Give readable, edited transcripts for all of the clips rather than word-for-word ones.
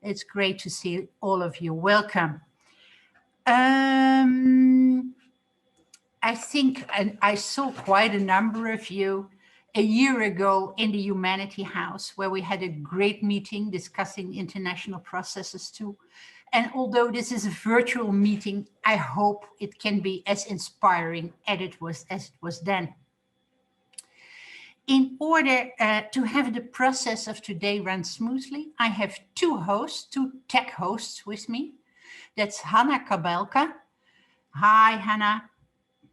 It's great to see all of you. Welcome. I think I saw quite a number of you a year ago in the Humanity House, where we had a great meeting discussing international processes too. And although this is a virtual meeting, I hope it can be as inspiring as it was then. In order to have the process of today run smoothly, I have two tech hosts with me. That's Hanna Kabelka. Hi, Hanna.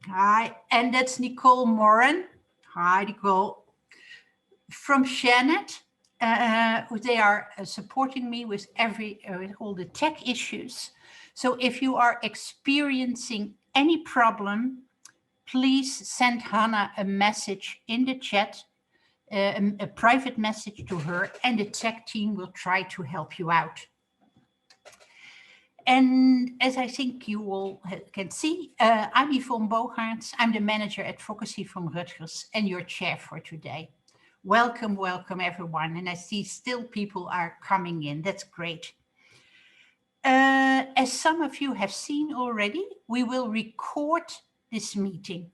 Hi. And that's Nicole Moran. Hi, Nicole. From Shannon. They are supporting me with all the tech issues. So if you are experiencing any problem, please send Hanna a message in the chat, a private message to her, and the tech team will try to help you out. And as I think you all can see, I'm Yvonne Bogaarts. I'm the manager at Advocacy from Rutgers and your chair for today. Welcome, welcome everyone. And I see still people are coming in. That's great. As some of you have seen already, we will record this meeting.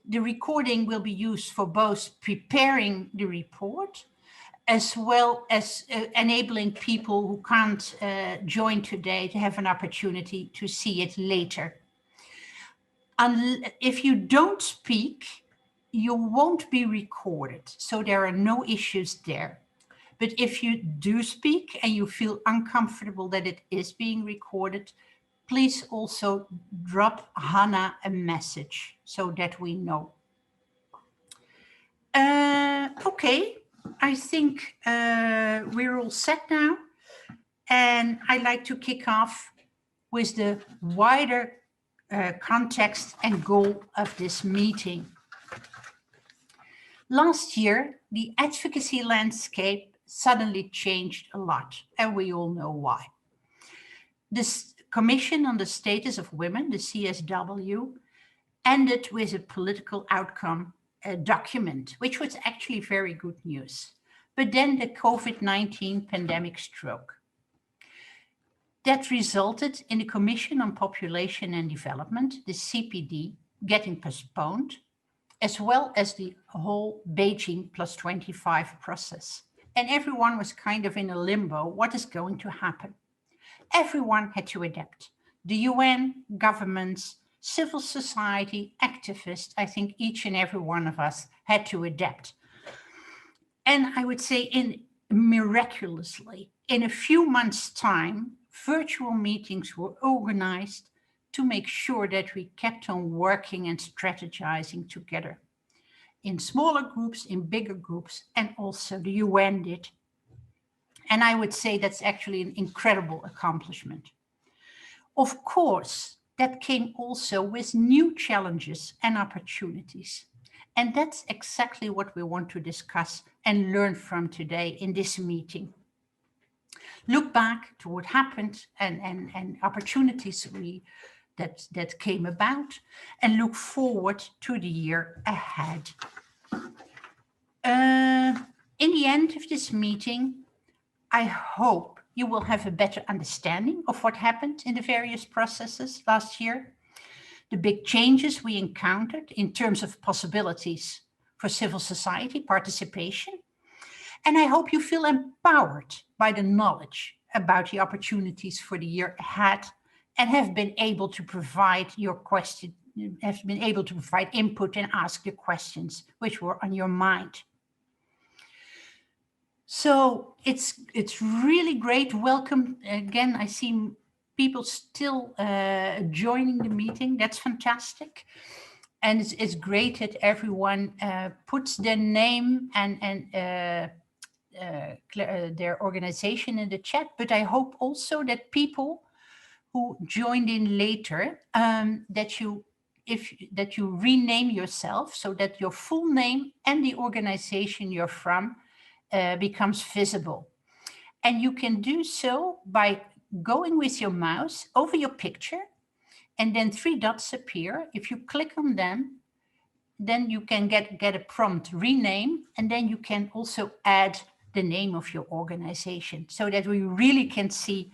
The recording will be used for both preparing the report as well as enabling people who can't join today to have an opportunity to see it later. If you don't speak, you won't be recorded, so there are no issues there. But if you do speak and you feel uncomfortable that it is being recorded, please also drop Hanna a message so that we know. Okay, I think we're all set now. And I'd like to kick off with the wider context and goal of this meeting. Last year, the advocacy landscape suddenly changed a lot, and we all know why. This Commission on the Status of Women, the CSW, ended with a political outcome document, which was actually very good news. But then the COVID-19 pandemic struck. That resulted in the Commission on Population and Development, the CPD, getting postponed, as well as the whole Beijing plus 25 process. And everyone was kind of in a limbo. What is going to happen? Everyone had to adapt. The UN, governments, civil society, activists, I think each and every one of us had to adapt. And I would say miraculously, in a few months' time, virtual meetings were organized to make sure that we kept on working and strategizing together in smaller groups, in bigger groups, and also the UN did. And I would say that's actually an incredible accomplishment. Of course, that came also with new challenges and opportunities. And that's exactly what we want to discuss and learn from today in this meeting. Look back to what happened and opportunities that came about, and look forward to the year ahead. In the end of this meeting, I hope you will have a better understanding of what happened in the various processes last year, the big changes we encountered in terms of possibilities for civil society participation. And I hope you feel empowered by the knowledge about the opportunities for the year ahead and have been able to provide input and ask the questions which were on your mind. So it's really great. Welcome again. I see people still joining the meeting. That's fantastic. And it's great that everyone puts their name and their organization in the chat. But I hope also that people who joined in later, that you rename yourself so that your full name and the organization you're from becomes visible. And you can do so by going with your mouse over your picture, and then 3 dots appear. If you click on them, then you can get a prompt rename, and then you can also add the name of your organization so that we really can see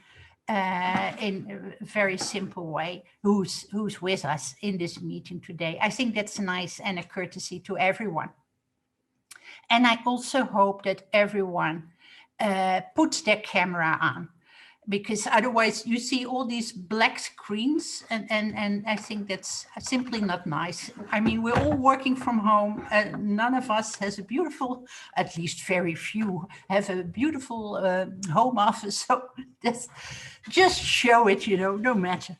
in a very simple way who's with us in this meeting today. I think that's nice and a courtesy to everyone. And I also hope that everyone puts their camera on, because otherwise you see all these black screens, and I think that's simply not nice. I mean, we're all working from home. None of us has a beautiful, at least very few, have a beautiful home office. So that's, just show it, no matter.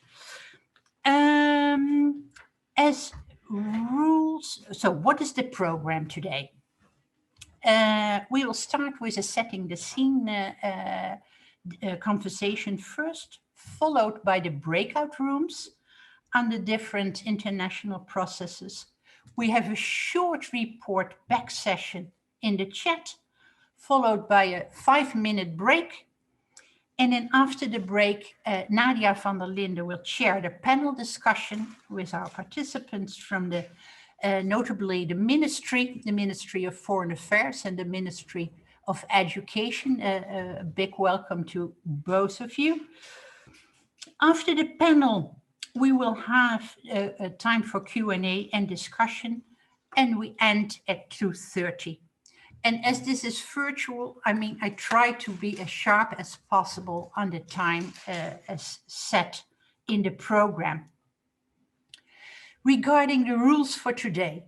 As rules, so what is the program today? We will start with a setting the scene conversation first, followed by the breakout rooms on the different international processes. We have a short report back session in the chat, followed by a 5-minute break. And then after the break, Nadia van der Linde will chair the panel discussion with our participants from the notably the Ministry of Foreign Affairs and the Ministry of Education. A big welcome to both of you. After the panel, we will have a time for Q&A and discussion, and we end at 2:30. And as this is virtual, I mean, I try to be as sharp as possible on the time as set in the program. Regarding the rules for today,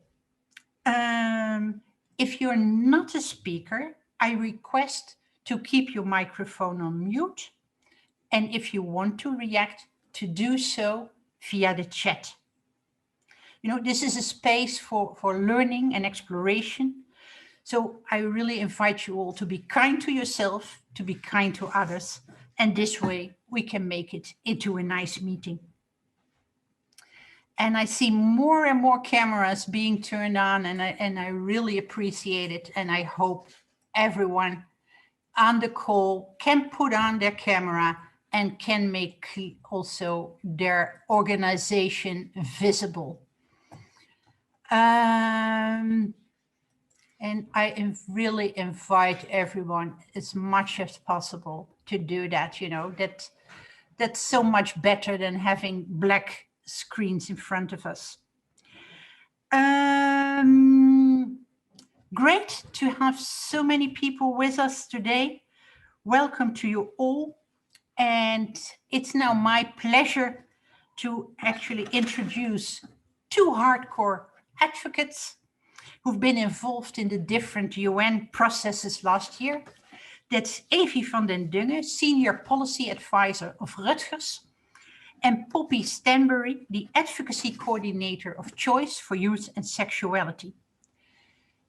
if you're not a speaker, I request to keep your microphone on mute. And if you want to react, to do so via the chat. This is a space for learning and exploration. So I really invite you all to be kind to yourself, to be kind to others. And this way we can make it into a nice meeting. And I see more and more cameras being turned on, and I really appreciate it. And I hope everyone on the call can put on their camera and can make also their organization visible. And I really invite everyone as much as possible to do that. That's so much better than having black screens in front of us. Great to have so many people with us today. Welcome to you all. And it's now my pleasure to actually introduce 2 hardcore advocates who've been involved in the different UN processes last year. That's Evie van den Dungen, Senior Policy Advisor of Rutgers, and Poppy Stanbury, the Advocacy Coordinator of Choice for Youth and Sexuality.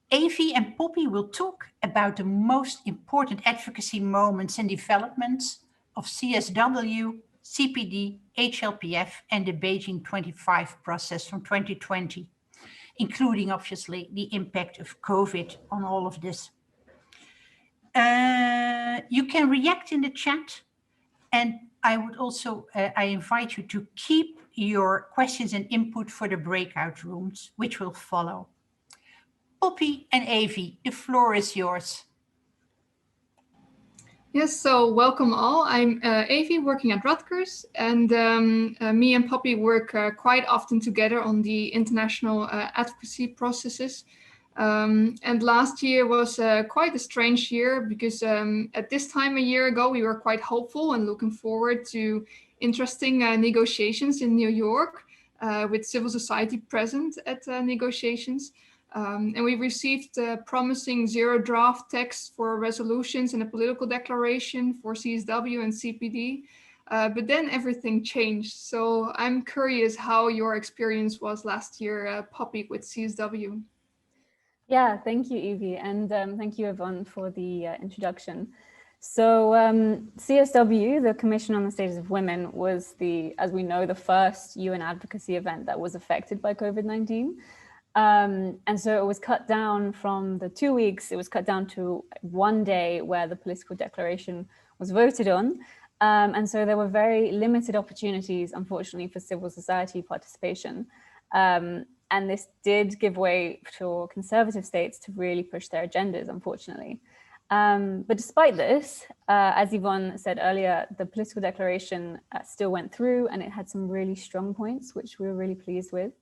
Evie and Poppy will talk about the most important advocacy moments and developments of CSW, CPD, HLPF, and the Beijing 25 process from 2020, including obviously the impact of COVID on all of this. You can react in the chat, and I would also, I invite you to keep your questions and input for the breakout rooms, which will follow. Poppy and Evie, the floor is yours. Yes, so welcome all. I'm Evie, working at Rutgers, and me and Poppy work quite often together on the international advocacy processes. And last year was quite a strange year because at this time a year ago, we were quite hopeful and looking forward to interesting negotiations in New York with civil society present at negotiations. And we received promising 0 draft text for resolutions and a political declaration for CSW and CPD. But then everything changed. So I'm curious how your experience was last year, Poppy, with CSW. Yeah, thank you, Evie, and thank you, Yvonne, for the introduction. So CSW, the Commission on the Status of Women, was as we know, the first UN advocacy event that was affected by COVID-19. And so it was cut down from the 2 weeks, it was cut down to 1 day where the political declaration was voted on. And so there were very limited opportunities, unfortunately, for civil society participation. And this did give way for conservative states to really push their agendas, unfortunately. But despite this, as Yvonne said earlier, the political declaration still went through, and it had some really strong points, which we were really pleased with.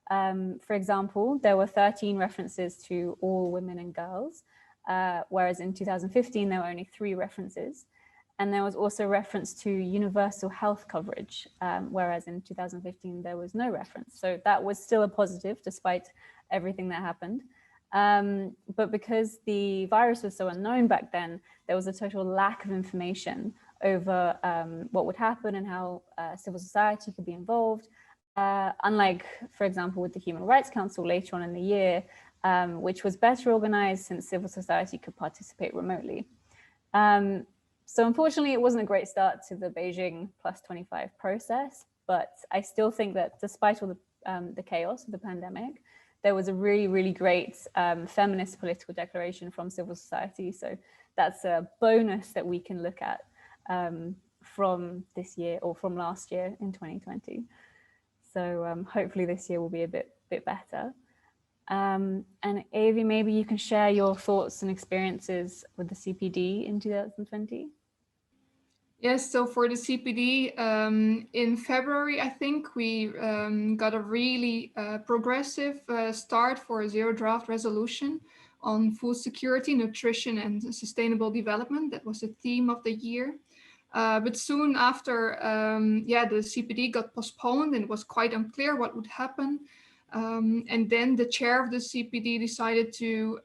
For example, there were 13 references to all women and girls, whereas in 2015, there were only 3 references. And there was also reference to universal health coverage, whereas in 2015, there was no reference. So that was still a positive, despite everything that happened. But because the virus was so unknown back then, there was a total lack of information over what would happen and how civil society could be involved. Unlike, for example, with the Human Rights Council later on in the year, which was better organized since civil society could participate remotely. So unfortunately, it wasn't a great start to the Beijing +25 process, but I still think that despite all the chaos of the pandemic, there was a really, really great feminist political declaration from civil society. So that's a bonus that we can look at from this year or from last year in 2020. So hopefully this year will be a bit better. And Avi, maybe you can share your thoughts and experiences with the CPD in 2020. Yes, so for the CPD, in February, I think we got a really progressive start for a zero draft resolution on food security, nutrition, and sustainable development. That was the theme of the year. But soon after, the CPD got postponed and it was quite unclear what would happen. And then the chair of the CPD decided to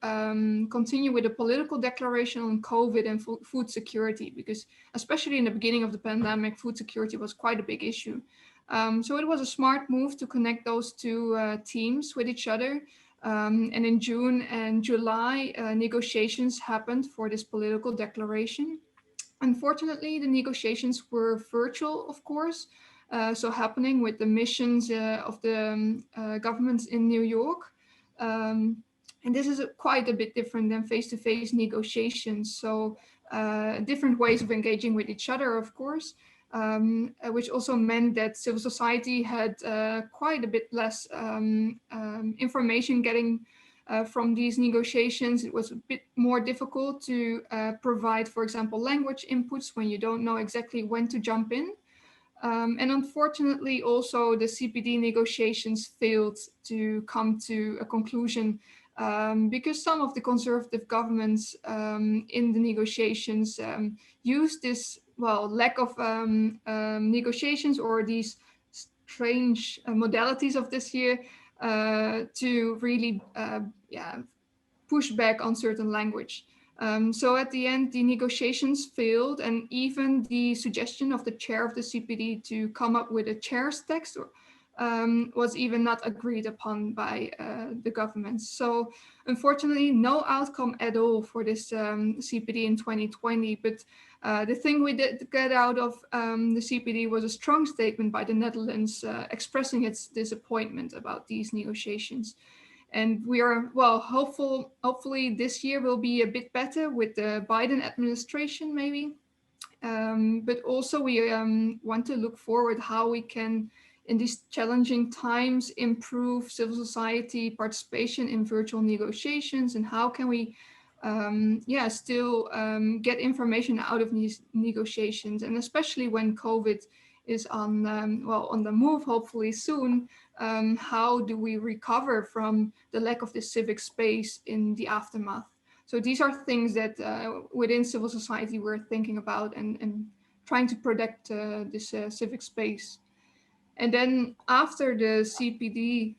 continue with a political declaration on COVID and food security, because especially in the beginning of the pandemic, food security was quite a big issue. So it was a smart move to connect those two teams with each other. And in June and July, negotiations happened for this political declaration. Unfortunately, the negotiations were virtual, of course. So happening with the missions of the governments in New York. And this is quite a bit different than face-to-face negotiations. So different ways of engaging with each other, of course, which also meant that civil society had quite a bit less information getting from these negotiations. It was a bit more difficult to provide, for example, language inputs when you don't know exactly when to jump in. And unfortunately, also the CPD negotiations failed to come to a conclusion because some of the conservative governments in the negotiations used this, lack of negotiations or these strange modalities of this year to really push back on certain language. So at the end, the negotiations failed, and even the suggestion of the chair of the CPD to come up with a chair's text was even not agreed upon by the government. So unfortunately, no outcome at all for this CPD in 2020. But the thing we did get out of the CPD was a strong statement by the Netherlands expressing its disappointment about these negotiations. And we are, hopefully this year will be a bit better with the Biden administration, maybe. But also we want to look forward how we can, in these challenging times, improve civil society participation in virtual negotiations, and how can we still get information out of these negotiations, and especially when COVID is on the move, hopefully soon. How do we recover from the lack of this civic space in the aftermath? So these are things that within civil society we're thinking about and trying to protect this civic space. And then after the CPD,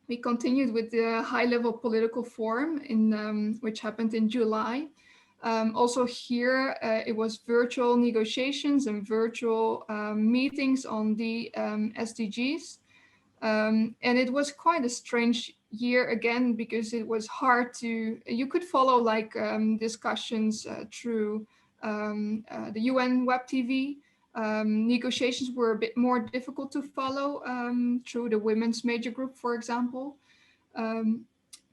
we continued with the high-level political forum which happened in July. Also here, it was virtual negotiations and virtual meetings on the SDGs. And it was quite a strange year again, because it was hard to, you could follow discussions through the UN Web TV. Negotiations were a bit more difficult to follow through the Women's Major Group, for example.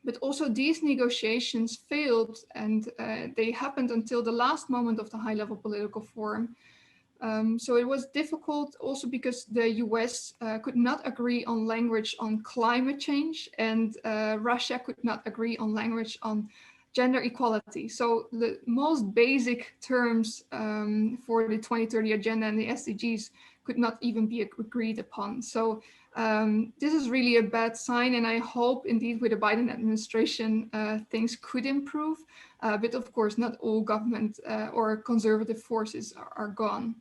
But also these negotiations failed, and they happened until the last moment of the high-level political forum. So it was difficult also because the US could not agree on language on climate change, and Russia could not agree on language on gender equality. So the most basic terms for the 2030 agenda and the SDGs could not even be agreed upon. So this is really a bad sign, and I hope indeed with the Biden administration things could improve, but of course not all government or conservative forces are gone.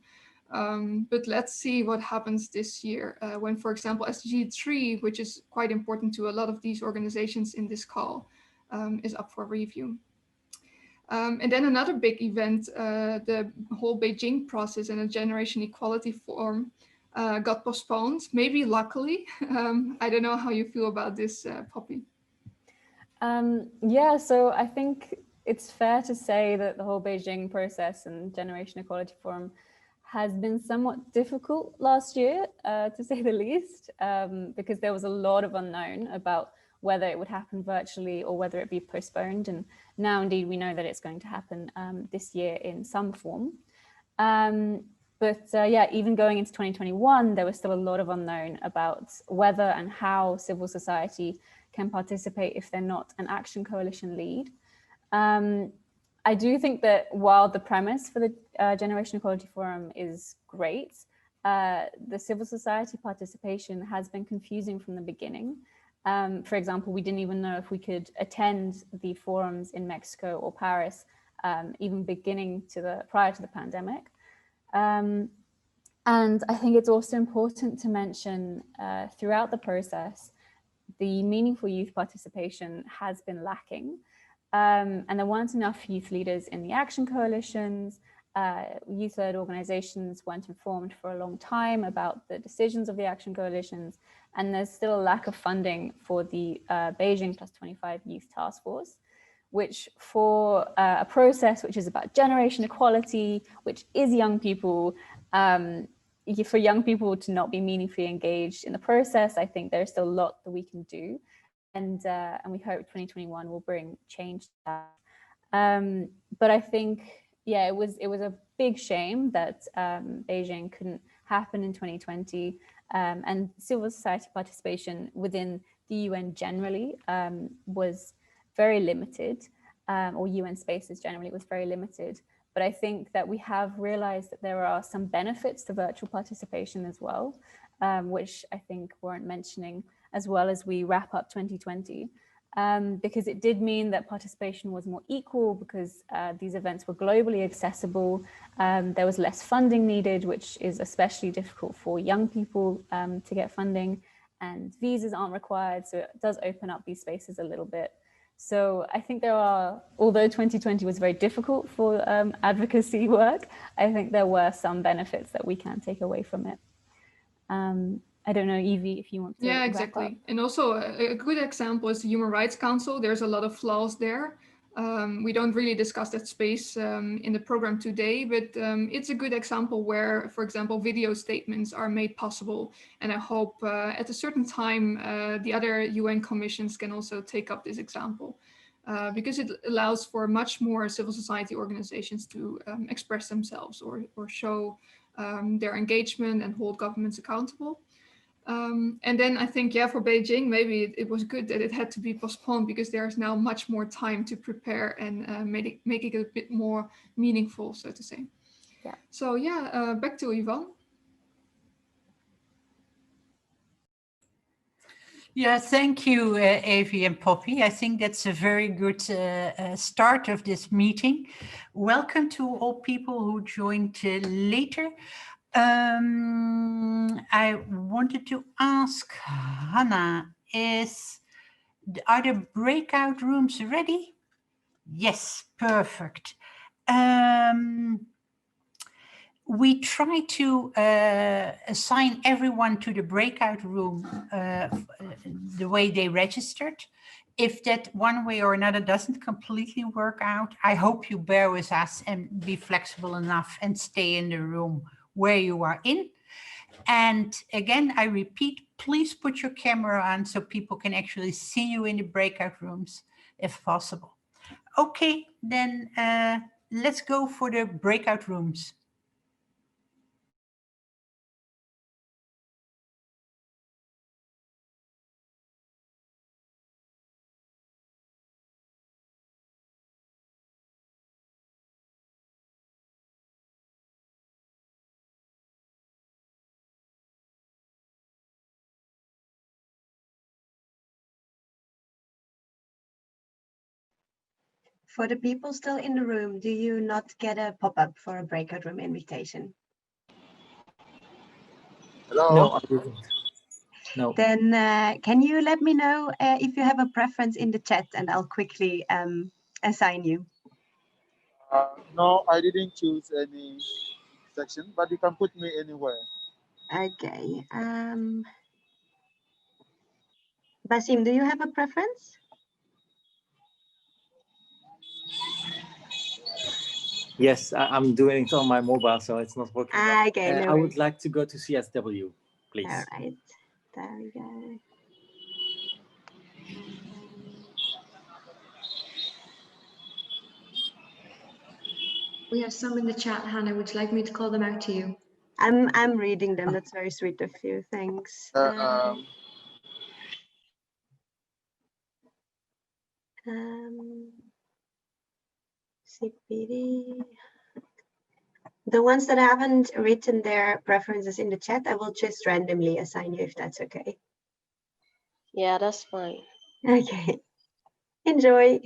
But let's see what happens this year when, for example, SDG 3, which is quite important to a lot of these organizations in this call, is up for review. And then another big event, the whole Beijing process and a generation equality forum got postponed, maybe luckily. I don't know how you feel about this, Poppy. Yeah, so I think it's fair to say that the whole Beijing process and Generation Equality Forum has been somewhat difficult last year, to say the least, because there was a lot of unknown about whether it would happen virtually or whether it be postponed. And now indeed we know that it's going to happen this year in some form. But yeah, even going into 2021, there was still a lot of unknown about whether and how civil society can participate if they're not an action coalition lead. I do think that while the premise for the Generation Equality Forum is great, the civil society participation has been confusing from the beginning. For example, we didn't even know if we could attend the forums in Mexico or Paris, even prior to the pandemic. And I think it's also important to mention throughout the process, the meaningful youth participation has been lacking. And there weren't enough youth leaders in the action coalitions. Youth-led organizations weren't informed for a long time about the decisions of the action coalitions. And there's still a lack of funding for the Beijing Plus 25 Youth Task Force, which for a process which is about generation equality, which is young people, for young people to not be meaningfully engaged in the process, I think there's still a lot that we can do. And we hope 2021 will bring change to that. But I think, yeah, it was a big shame that Beijing couldn't happen in 2020, and civil society participation within the UN generally was very limited, or UN spaces generally was very limited. But I think that we have realized that there are some benefits to virtual participation as well, which I think weren't mentioning as well as we wrap up 2020. Because it did mean that participation was more equal because these events were globally accessible. There was less funding needed, which is especially difficult for young people to get funding, and visas aren't required. So it does open up these spaces a little bit. So I think there are, although 2020 was very difficult for advocacy work, I think there were some benefits that we can take away from it. I don't know, Evie, if you want to. Yeah, exactly. And also a good example is the Human Rights Council. There's a lot of flaws there. We don't really discuss that space in the program today, but it's a good example where, for example, video statements are made possible. And I hope at a certain time, the other UN commissions can also take up this example because it allows for much more civil society organizations to express themselves or show their engagement and hold governments accountable. And then I think, yeah, for Beijing, maybe it was good that it had to be postponed because there's now much more time to prepare and make it a bit more meaningful, so to say. Yeah. So yeah, back to Yvonne. Yeah, thank you, Evie and Poppy. I think that's a very good start of this meeting. Welcome to all people who joined later. I wanted to ask Hannah, are the breakout rooms ready? Yes, perfect. We try to assign everyone to the breakout room the way they registered. If that one way or another doesn't completely work out, I hope you bear with us and be flexible enough and stay in the room where you are in. And again, I repeat, please put your camera on so people can actually see you in the breakout rooms if possible. Okay, then let's go for the breakout rooms. For the people still in the room, do you not get a pop-up for a breakout room invitation? Hello? No, I didn't. No. Then can you let me know if you have a preference in the chat, and I'll quickly assign you. No, I didn't choose any section, but you can put me anywhere. Okay. Basim, do you have a preference? Yes, I'm doing it on my mobile, so it's not working. Okay, no I would worries. like to go to CSW, please. All right, there we go. We have some in the chat, Hannah. Would you like me to call them out to you? I'm reading them. That's very sweet of you. Thanks. CPD. The ones that haven't written their preferences in the chat, I will just randomly assign you if that's okay. Yeah, that's fine. Okay. Enjoy.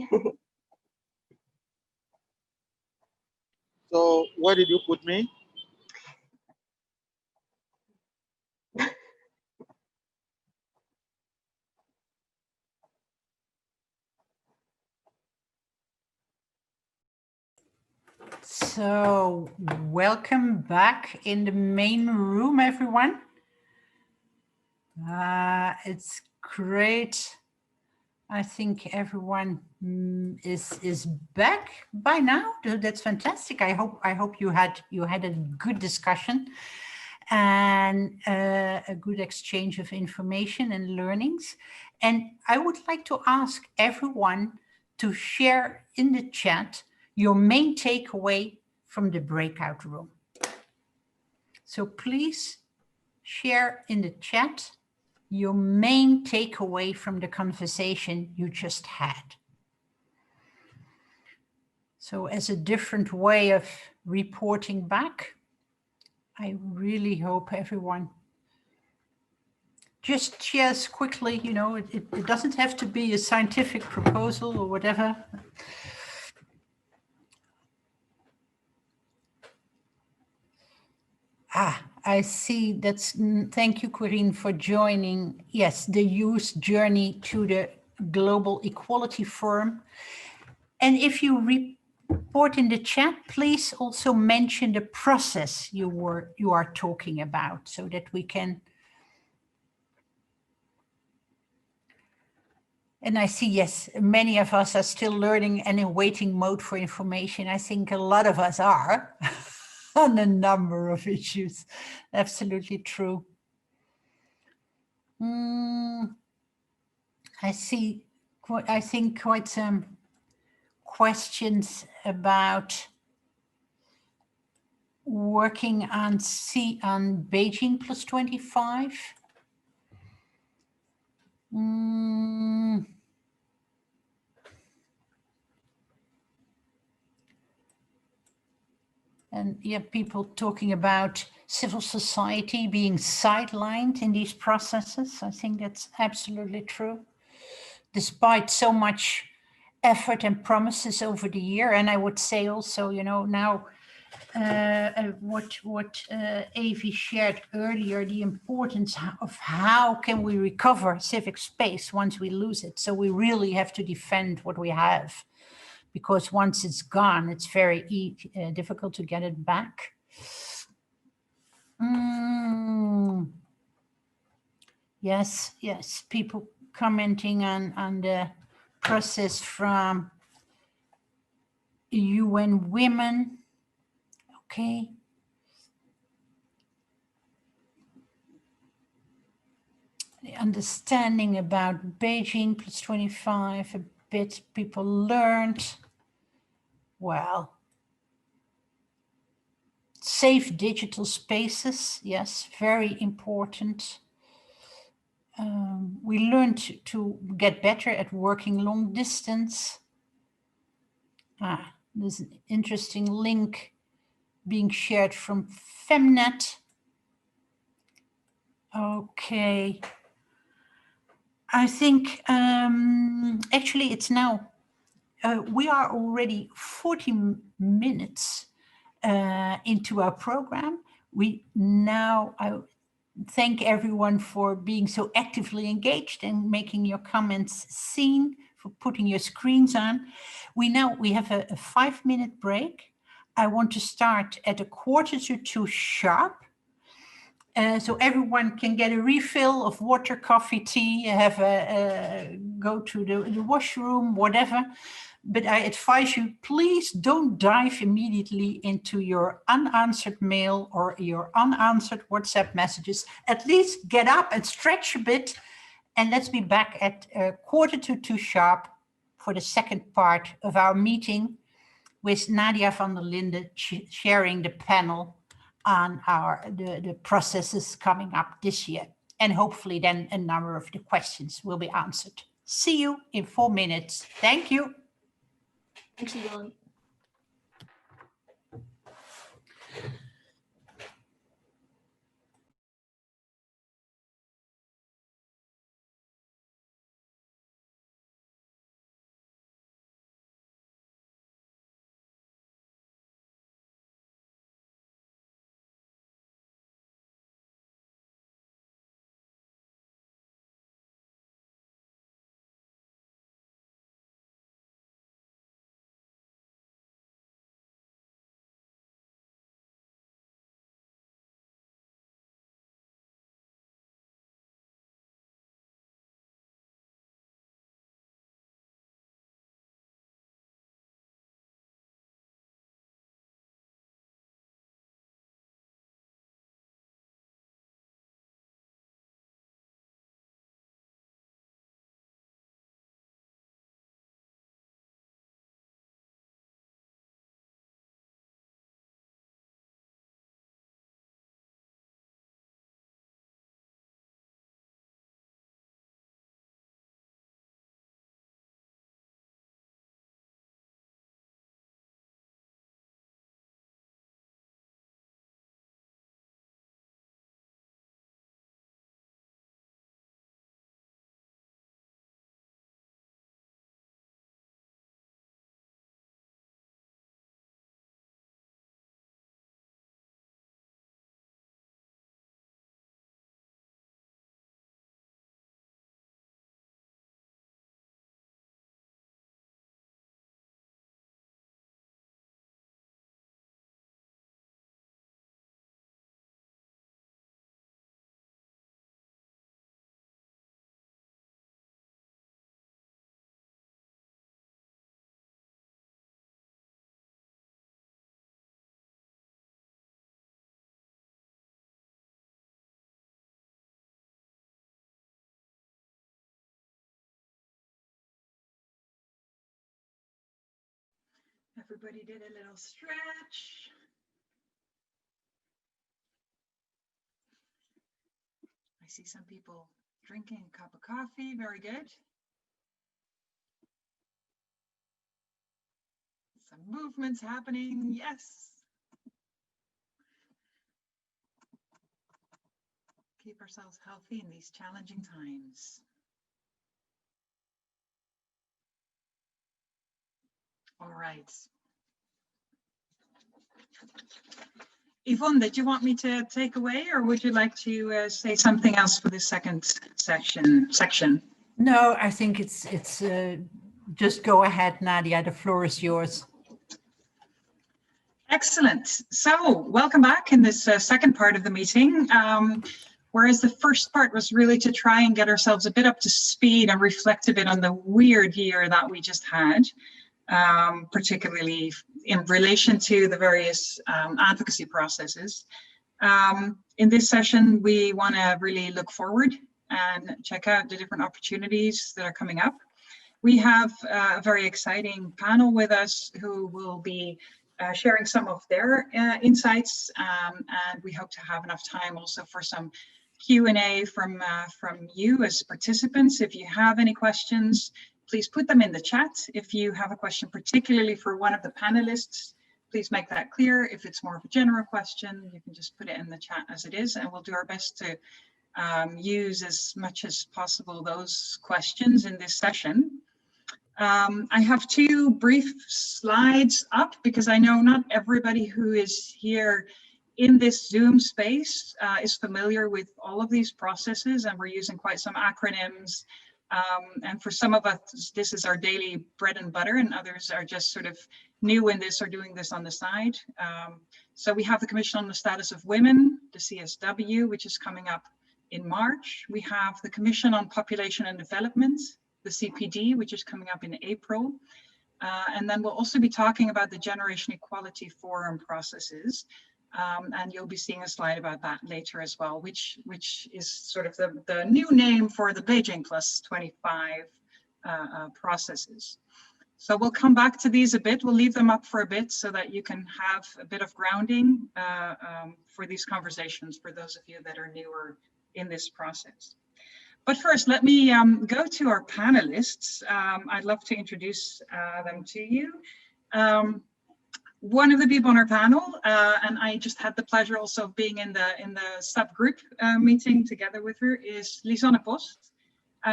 So where did you put me? So, welcome back in the main room, everyone. It's great. I think everyone is back by now. That's fantastic. I hope you had a good discussion and a good exchange of information and learnings. And I would like to ask everyone to share in the chat your main takeaway from the breakout room. So please share in the chat your main takeaway from the conversation you just had. So as a different way of reporting back, I really hope everyone just shares quickly, you know, it doesn't have to be a scientific proposal or whatever. I see that's, thank you, Quirine, for joining. Yes, the youth journey to the Global Equality Forum. And if you report in the chat, please also mention the process you are talking about so that we can. And I see, yes, many of us are still learning and in waiting mode for information. I think a lot of us are on a number of issues. Absolutely true. I see, I think quite some questions about working on Beijing plus 25. And yeah, people talking about civil society being sidelined in these processes. I think that's absolutely true. Despite so much effort and promises over the year. And I would say also, you know, now what Avi shared earlier, the importance of how can we recover civic space once we lose it. So we really have to defend what we have, because once it's gone, it's very difficult to get it back. Yes, yes, people commenting on the process from UN Women. Okay. The understanding about Beijing plus 25, a bit people learned. Well, safe digital spaces, yes, very important. We learned to get better at working long distance. There's an interesting link being shared from Femnet. Okay. I think actually it's now we are already 40 minutes into our program. I thank everyone for being so actively engaged and making your comments seen, for putting your screens on. We have a 5-minute break. I want to start at 1:45 sharp. So everyone can get a refill of water, coffee, tea, go to the washroom, whatever. But I advise you, please don't dive immediately into your unanswered mail or your unanswered WhatsApp messages. At least get up and stretch a bit. And let's be back at 1:45 sharp for the second part of our meeting with Nadia van der Linde sharing the panel on the processes coming up this year. And hopefully then a number of the questions will be answered. See you in 4 minutes. Thank you. Thanks, Yvonne. Everybody did a little stretch. I see some people drinking a cup of coffee. Very good. Some movements happening. Yes. Keep ourselves healthy in these challenging times. All right. Yvonne, did you want me to take away, or would you like to say something else for the second section? No, I think it's just go ahead, Nadia. The floor is yours. Excellent. So welcome back in this second part of the meeting. Whereas the first part was really to try and get ourselves a bit up to speed and reflect a bit on the weird year that we just had, particularly in relation to the various advocacy processes. In this session, we want to really look forward and check out the different opportunities that are coming up. We have a very exciting panel with us who will be sharing some of their insights, and we hope to have enough time also for some Q&A from you as participants. If you have any questions, please put them in the chat. If you have a question particularly for one of the panelists, please make that clear. If it's more of a general question, you can just put it in the chat as it is, and we'll do our best to use as much as possible those questions in this session. I have two brief slides up because I know not everybody who is here in this Zoom space is familiar with all of these processes, and we're using quite some acronyms. And for some of us, this is our daily bread and butter, and others are just sort of new in this or doing this on the side. So we have the Commission on the Status of Women, the CSW, which is coming up in March. We have the Commission on Population and Development, the CPD, which is coming up in April. And then we'll also be talking about the Generation Equality Forum processes. And you'll be seeing a slide about that later as well, which is sort of the new name for the Beijing Plus 25 processes. So we'll come back to these a bit. We'll leave them up for a bit so that you can have a bit of grounding for these conversations for those of you that are newer in this process. But first, let me go to our panelists. I'd love to introduce them to you. One of the people on our panel, and I just had the pleasure also of being in the subgroup meeting together with her, is Lisanne Post.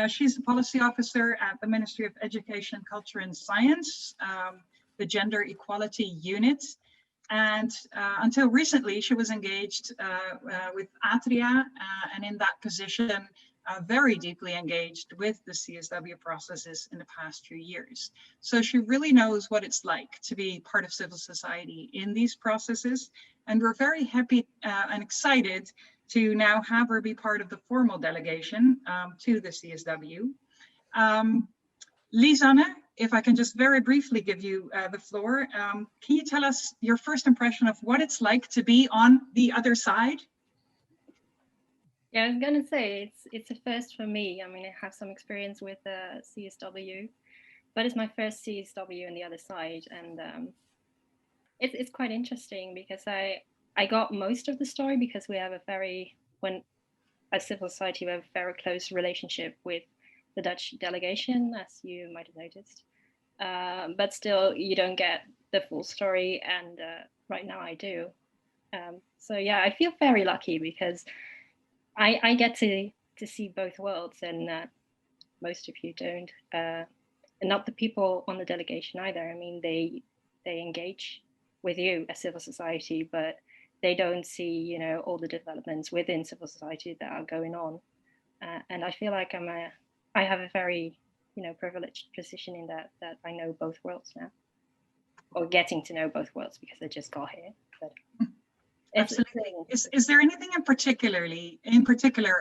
She's the policy officer at the Ministry of Education, Culture and Science, the Gender Equality Unit. And until recently, she was engaged with Adria, and in that position, very deeply engaged with the CSW processes in the past few years. So she really knows what it's like to be part of civil society in these processes. And we're very happy and excited to now have her be part of the formal delegation to the CSW. Lisanne, if I can just very briefly give you the floor, can you tell us your first impression of what it's like to be on the other side? Yeah, I was going to say it's a first for me. I mean, I have some experience with CSW, but it's my first CSW on the other side, and it's quite interesting because I got most of the story because we have as civil society, we have a very close relationship with the Dutch delegation, as you might have noticed. But still, you don't get the full story, and right now I do. So yeah, I feel very lucky because I get to see both worlds, and most of you don't, and not the people on the delegation either. I mean, they engage with you as civil society, but they don't see, you know, all the developments within civil society that are going on. And I feel like I have a very, you know, privileged position in that I know both worlds now, or getting to know both worlds because I just got here. But absolutely. Is there anything in particular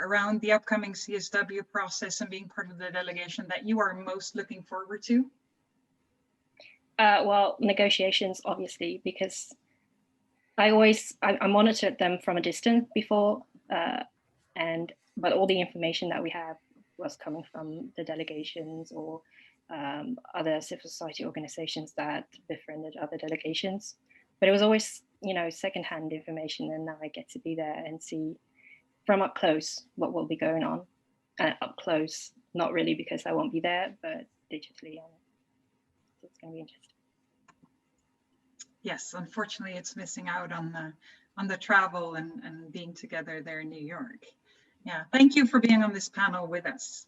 around the upcoming CSW process and being part of the delegation that you are most looking forward to? Well, negotiations, obviously, because I monitored them from a distance before, but all the information that we have was coming from the delegations or other civil society organizations that befriended other delegations. But it was always, you know, secondhand information, and now I get to be there and see from up close what will be going on. Up close, not really because I won't be there, but digitally, it's going to be interesting. Yes, unfortunately, it's missing out on the travel and being together there in New York. Yeah, thank you for being on this panel with us.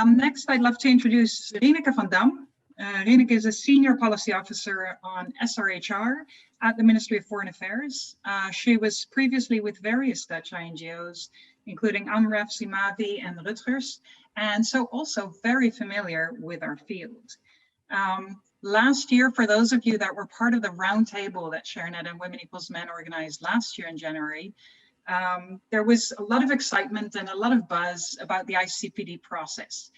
Next, I'd love to introduce Rineke van Dam. Rineke is a senior policy officer on SRHR at the Ministry of Foreign Affairs. She was previously with various Dutch NGOs, including UNREF, CIMAVI, and Rutgers, and so also very familiar with our field. Last year, for those of you that were part of the roundtable that ShareNet and Women Equals Men organized last year in January, there was a lot of excitement and a lot of buzz about the ICPD process.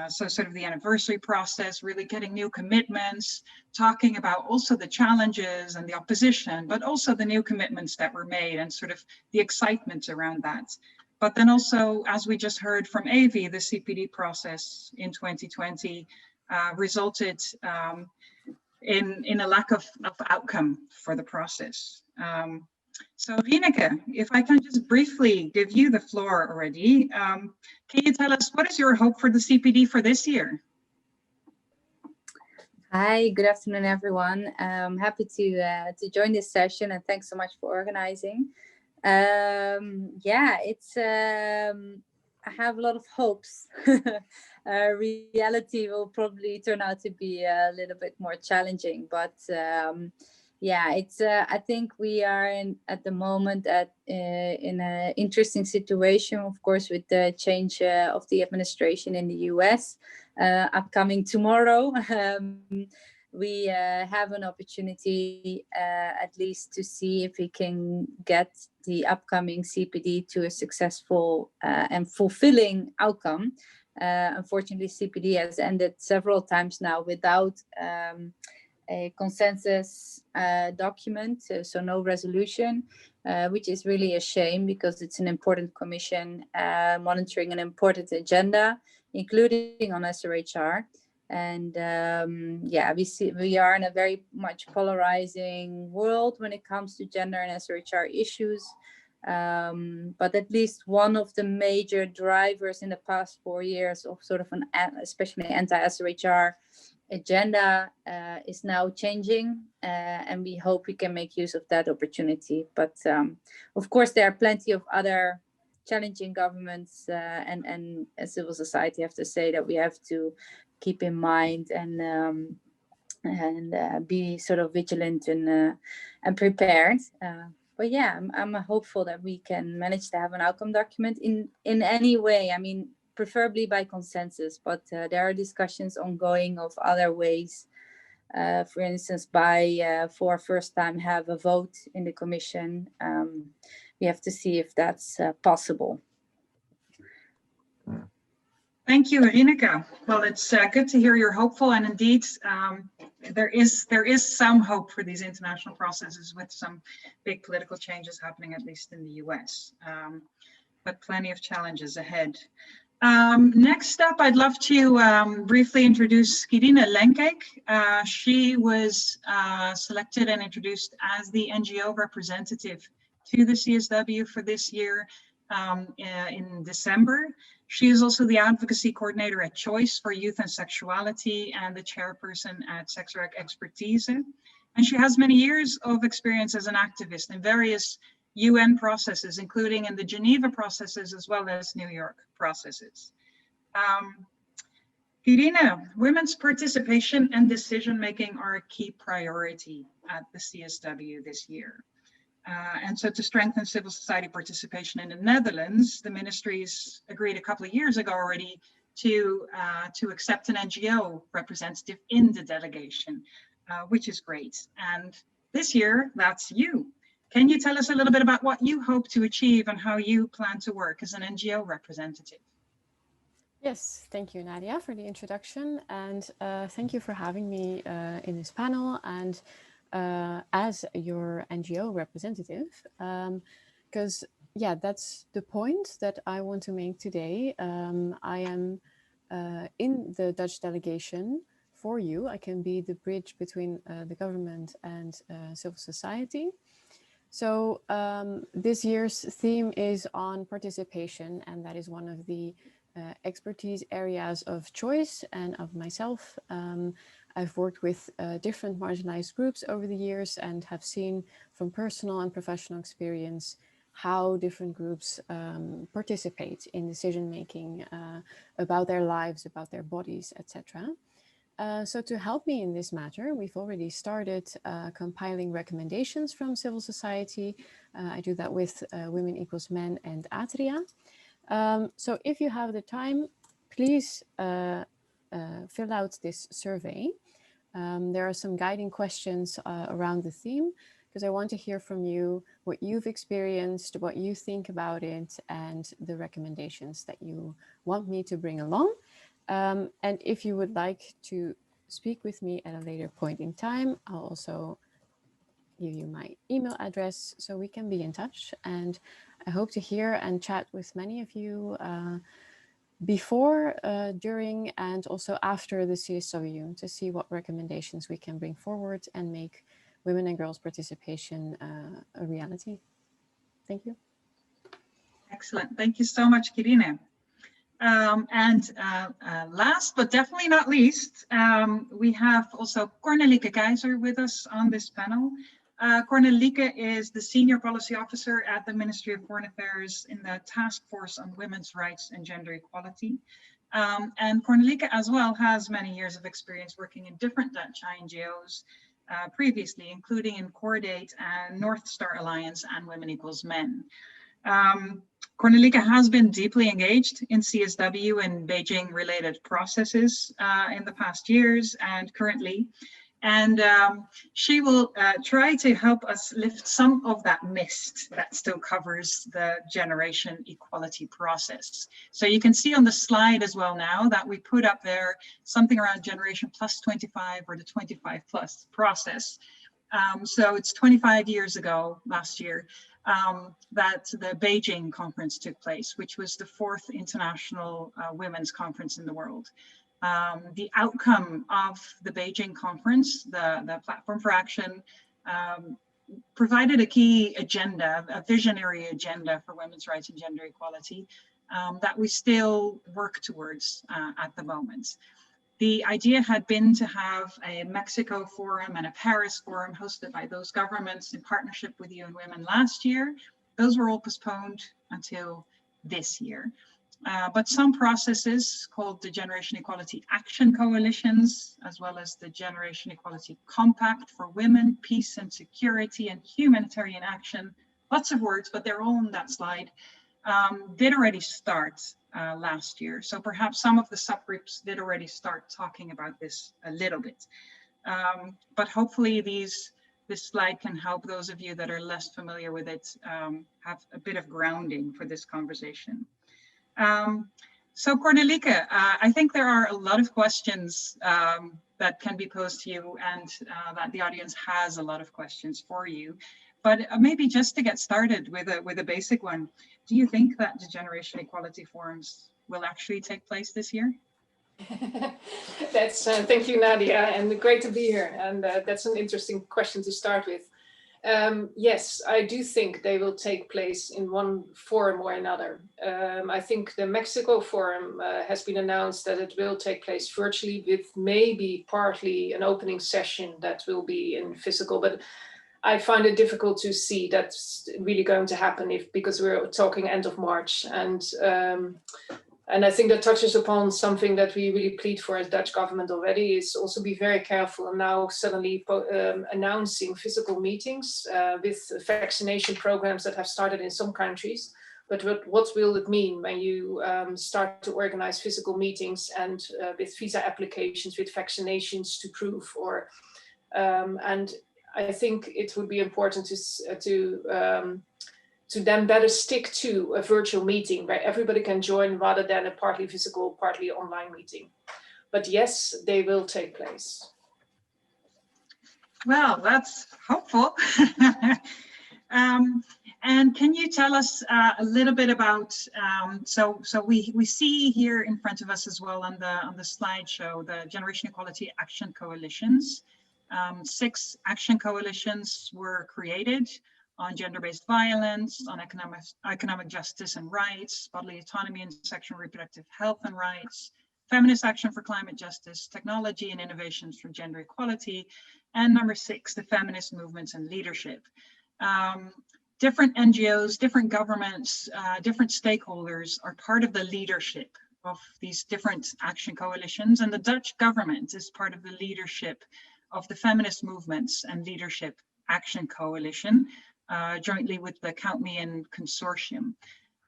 So sort of the anniversary process, really getting new commitments, talking about also the challenges and the opposition, but also the new commitments that were made and sort of the excitement around that. But then also, as we just heard from Avi, the CPD process in 2020 resulted in a lack of outcome for the process. So Rineke, if I can just briefly give you the floor already, can you tell us what is your hope for the CPD for this year? Hi, good afternoon, everyone. I'm happy to join this session, and thanks so much for organizing. Yeah, it's have a lot of hopes. Reality will probably turn out to be a little bit more challenging, but yeah, it's. I think we are at the moment in an interesting situation, of course, with the change of the administration in the US upcoming tomorrow. We have an opportunity at least to see if we can get the upcoming CPD to a successful and fulfilling outcome. Unfortunately, CPD has ended several times now without a consensus document, so no resolution, which is really a shame because it's an important commission monitoring an important agenda, including on SRHR. And yeah, we are in a very much polarizing world when it comes to gender and SRHR issues. But at least one of the major drivers in the past 4 years of sort of an especially anti-SRHR agenda is now changing, and we hope we can make use of that opportunity. But of course, there are plenty of other challenging governments and civil society have to say that we have to keep in mind and be sort of vigilant and prepared. But yeah, I'm hopeful that we can manage to have an outcome document in any way. I mean, preferably by consensus, but there are discussions ongoing of other ways. For instance, for first time have a vote in the commission. We have to see if that's possible. Thank you, Rineke. Well, it's good to hear you're hopeful, and indeed, there is some hope for these international processes with some big political changes happening, at least in the US, but plenty of challenges ahead. Next up, I'd love to briefly introduce Quirine Lengkeek. She was selected and introduced as the NGO representative to the CSW for this year in December. She is also the advocacy coordinator at Choice for Youth and Sexuality and the chairperson at SRHR Expertise. And she has many years of experience as an activist in various UN processes, including in the Geneva processes as well as New York processes. Quirine, women's participation and decision-making are a key priority at the CSW this year. And so to strengthen civil society participation in the Netherlands, the ministries agreed a couple of years ago already to accept an NGO representative in the delegation, which is great. And this year, that's you. Can you tell us a little bit about what you hope to achieve and how you plan to work as an NGO representative? Yes, thank you, Nadia, for the introduction. And thank you for having me in this panel and as your NGO representative. Because, yeah, that's the point that I want to make today. I am in the Dutch delegation for you. I can be the bridge between the government and civil society. So this year's theme is on participation, and that is one of the expertise areas of Choice and of myself. I've worked with different marginalized groups over the years and have seen from personal and professional experience how different groups participate in decision-making about their lives, about their bodies, etc. So to help me in this matter, we've already started compiling recommendations from civil society. I do that with Women Equals Men and Atria. So if you have the time, please fill out this survey. There are some guiding questions around the theme, because I want to hear from you what you've experienced, what you think about it, and the recommendations that you want me to bring along. And if you would like to speak with me at a later point in time, I'll also give you my email address so we can be in touch. And I hope to hear and chat with many of you before, during, and also after the CSW to see what recommendations we can bring forward and make women and girls participation a reality. Thank you. Excellent. Thank you so much, Quirine. Last but definitely not least, we have also Cornelieke Keizer with us on this panel. Cornelieke is the Senior Policy Officer at the Ministry of Foreign Affairs in the Task Force on Women's Rights and Gender Equality. And Cornelieke as well has many years of experience working in different Dutch NGOs previously, including in Cordate and North Star Alliance and Women Equals Men. Cornelieke has been deeply engaged in CSW and Beijing related processes in the past years and currently. And she will try to help us lift some of that mist that still covers the generation equality process. So you can see on the slide as well now that we put up there something around generation plus 25 or the 25 plus process. So it's 25 years ago last year that the Beijing conference took place, which was the 4th international women's conference in the world. The outcome of the Beijing conference, the Platform for Action, provided a key agenda, a visionary agenda for women's rights and gender equality that we still work towards at the moment. The idea had been to have a Mexico forum and a Paris forum hosted by those governments in partnership with UN Women last year. Those were all postponed until this year. But some processes called the Generation Equality Action Coalitions, as well as the Generation Equality Compact for Women, Peace and Security and Humanitarian Action, lots of words, but they're all on that slide, did already start last year. So perhaps some of the subgroups did already start talking about this a little bit. But hopefully this slide can help those of you that are less familiar with it have a bit of grounding for this conversation. So Cornelieke, I think there are a lot of questions that can be posed to you and that the audience has a lot of questions for you. But maybe just to get started with a basic one, do you think that the Generation Equality Forums will actually take place this year? That's thank you, Nadia, and great to be here. And that's an interesting question to start with. Yes, I do think they will take place in one forum or another. I think the Mexico forum has been announced that it will take place virtually with maybe partly an opening session that will be in physical, but I find it difficult to see that's really going to happen because we're talking end of March. And I think that touches upon something that we really plead for as Dutch government already, is also be very careful and now suddenly announcing physical meetings with vaccination programs that have started in some countries. But what will it mean when you start to organize physical meetings and with visa applications, with vaccinations to prove, and I think it would be important to then better stick to a virtual meeting where everybody can join rather than a partly physical, partly online meeting. But yes, they will take place. Well, that's hopeful. And can you tell us a little bit about, so we see here in front of us as well on the slideshow, the Generation Equality Action Coalitions. 6 action coalitions were created on gender-based violence, on economic justice and rights, bodily autonomy and sexual and reproductive health and rights, feminist action for climate justice, technology and innovations for gender equality, and number 6, the feminist movements and leadership. Different NGOs, different governments, different stakeholders are part of the leadership of these different action coalitions, and the Dutch government is part of the leadership of the feminist movements and leadership action coalition, jointly with the Count Me In consortium.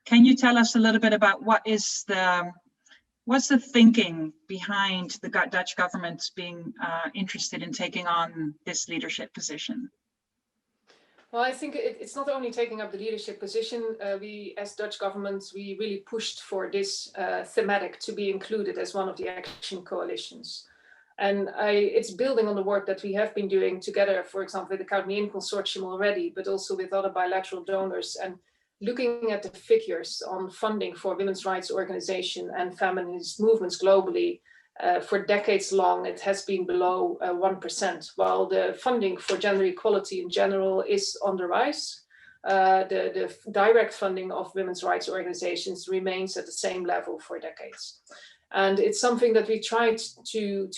Can you tell us a little bit about what's the thinking behind the Dutch government being interested in taking on this leadership position? Well, I think it's not only taking up the leadership position. We, as Dutch government, we really pushed for this thematic to be included as one of the action coalitions. And it's building on the work that we have been doing together, for example, with the Count Me In consortium already, but also with other bilateral donors, and looking at the figures on funding for women's rights organizations and feminist movements globally. For decades long, it has been below 1%, while the funding for gender equality in general is on the rise. The direct funding of women's rights organizations remains at the same level for decades. And it's something that we tried to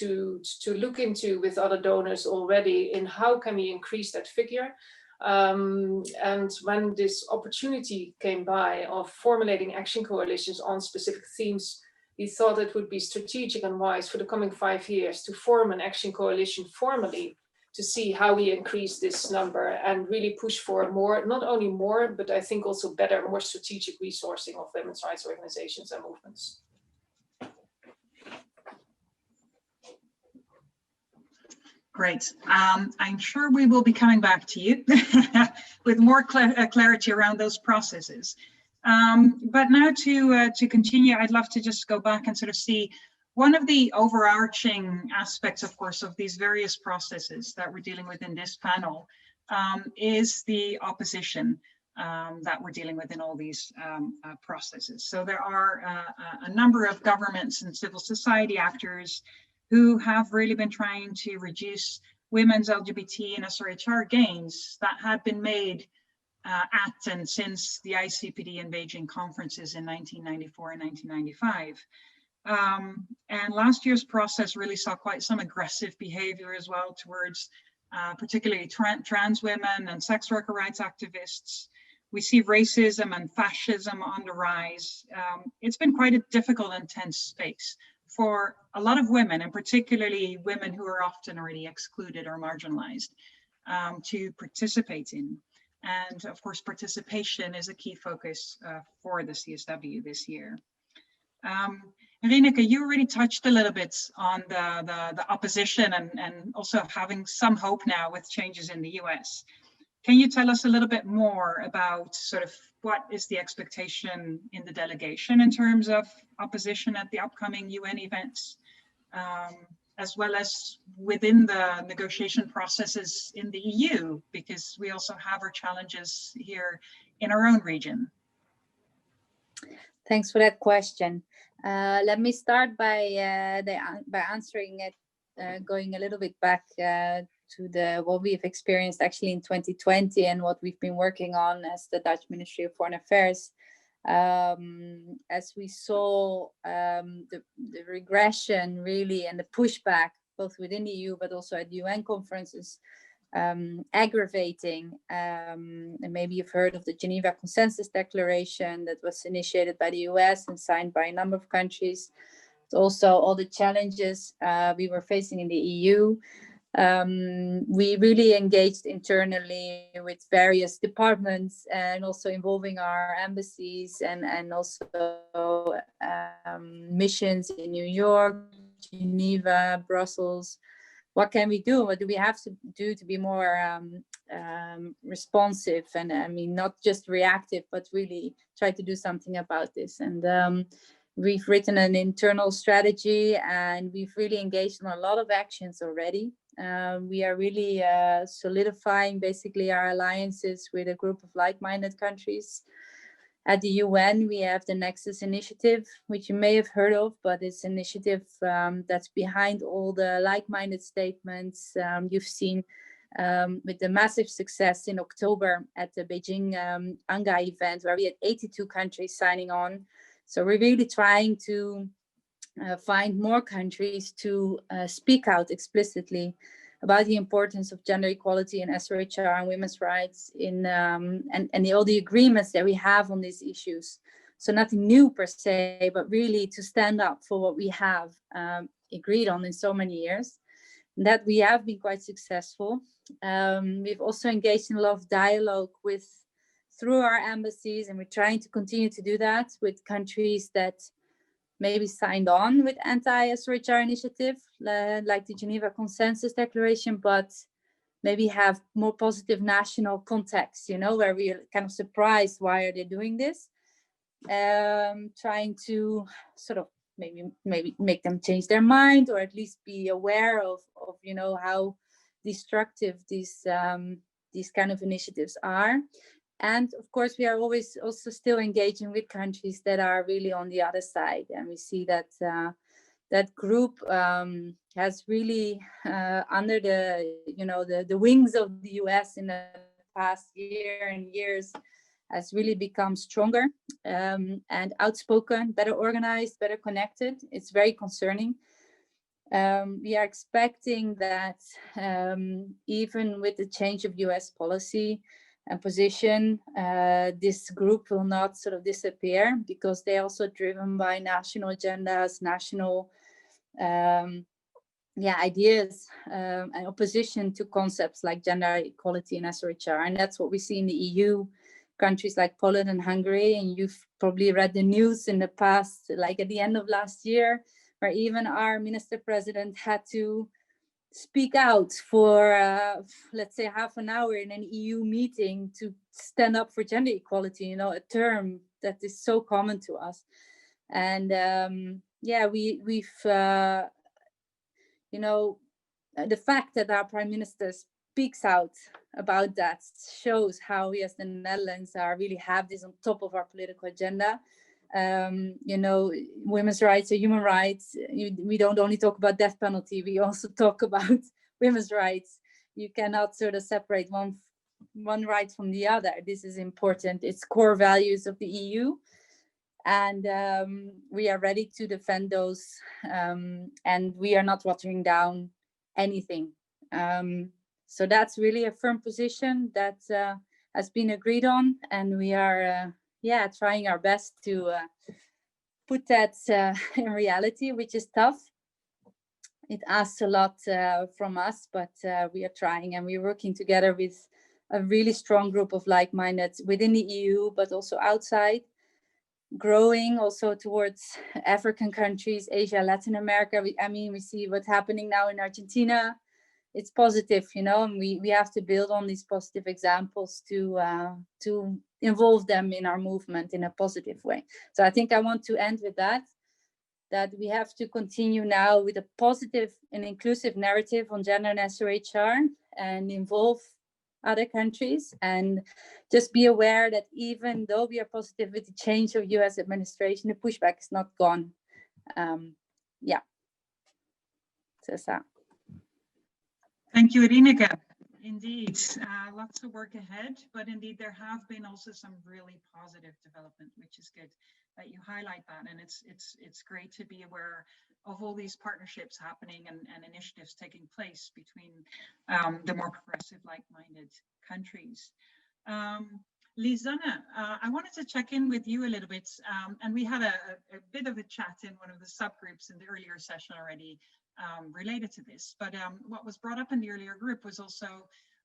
look into with other donors already in how can we increase that figure. And when this opportunity came by of formulating action coalitions on specific themes, we thought it would be strategic and wise for the coming 5 years to form an action coalition formally to see how we increase this number and really push for more, not only more, but I think also better, more strategic resourcing of women's rights organizations and movements. Great. I'm sure we will be coming back to you with more clarity around those processes. But now to continue, I'd love to just go back and sort of see one of the overarching aspects, of course, of these various processes that we're dealing with in this panel is the opposition that we're dealing with in all these processes. So there are a number of governments and civil society actors who have really been trying to reduce women's LGBT and SRHR gains that had been made at and since the ICPD and Beijing conferences in 1994 and 1995. And last year's process really saw quite some aggressive behavior as well towards particularly trans women and sex worker rights activists. We see racism and fascism on the rise. It's been quite a difficult, intense space for a lot of women, and particularly women who are often already excluded or marginalized, to participate in. And of course, participation is a key focus for the CSW this year. Rineke, you already touched a little bit on the opposition and also having some hope now with changes in the US. Can you tell us a little bit more about sort of what is the expectation in the delegation in terms of opposition at the upcoming UN events, as well as within the negotiation processes in the EU, because we also have our challenges here in our own region? Thanks for that question. Let me start by answering it, going a little bit back to what we've experienced actually in 2020 and what we've been working on as the Dutch Ministry of Foreign Affairs. As we saw the regression really and the pushback both within the EU but also at UN conferences aggravating. And maybe you've heard of the Geneva Consensus Declaration that was initiated by the US and signed by a number of countries. Also all the challenges we were facing in the EU. We really engaged internally with various departments and also involving our embassies and also missions in New York, Geneva, Brussels. What can we do? What do we have to do to be more responsive? And I mean, not just reactive, but really try to do something about this. And we've written an internal strategy and we've really engaged in a lot of actions already. We are really solidifying basically our alliances with a group of like-minded countries. At the UN, we have the Nexus Initiative, which you may have heard of, but it's an initiative that's behind all the like-minded statements you've seen with the massive success in October at the Beijing ANGA event, where we had 82 countries signing on. So we're really trying to find more countries to speak out explicitly about the importance of gender equality and SRHR and women's rights in and all the agreements that we have on these issues. So nothing new per se, but really to stand up for what we have agreed on in so many years. And that we have been quite successful. We've also engaged in a lot of dialogue through our embassies, and we're trying to continue to do that with countries that maybe signed on with anti-SRHR initiative, like the Geneva Consensus Declaration, but maybe have more positive national context, you know, where we're kind of surprised, why are they doing this? Trying to sort of maybe make them change their mind, or at least be aware of you know, how destructive these kind of initiatives are. And of course, we are always also still engaging with countries that are really on the other side. And we see that that group has really under the, you know, the wings of the US in the past year and years has really become stronger and outspoken, better organized, better connected. It's very concerning. We are expecting that even with the change of US policy and position, this group will not sort of disappear, because they're also driven by national agendas, national ideas and opposition to concepts like gender equality and SRHR. And that's what we see in the EU, countries like Poland and Hungary. And you've probably read the news in the past, like at the end of last year, where even our minister president had to speak out for, let's say, half an hour in an EU meeting to stand up for gender equality, you know, a term that is so common to us. And we've you know, the fact that our prime minister speaks out about that shows how we as the Netherlands are really have this on top of our political agenda. You know, women's rights are human rights. We don't only talk about death penalty, we also talk about women's rights. You cannot sort of separate one right from the other. This is important. It's core values of the EU. And we are ready to defend those, and we are not watering down anything. So that's really a firm position that has been agreed on, and we are trying our best to put that in reality, which is tough. It asks a lot from us, but we are trying, and we're working together with a really strong group of like-minded within the EU, but also outside, growing also towards African countries, Asia, Latin America. We see what's happening now in Argentina. It's positive, you know, and we have to build on these positive examples to involve them in our movement in a positive way. So I think I want to end with that we have to continue now with a positive and inclusive narrative on gender and SRHR and involve other countries, and just be aware that even though we are positive with the change of US administration, the pushback is not gone. So. Thank you, Rineke. Indeed, lots of work ahead, but indeed there have been also some really positive development, which is good that you highlight that. And it's great to be aware of all these partnerships happening and initiatives taking place between the more progressive, like-minded countries. Lisanne, I wanted to check in with you a little bit, and we had a bit of a chat in one of the subgroups in the earlier session already related to this, but what was brought up in the earlier group was also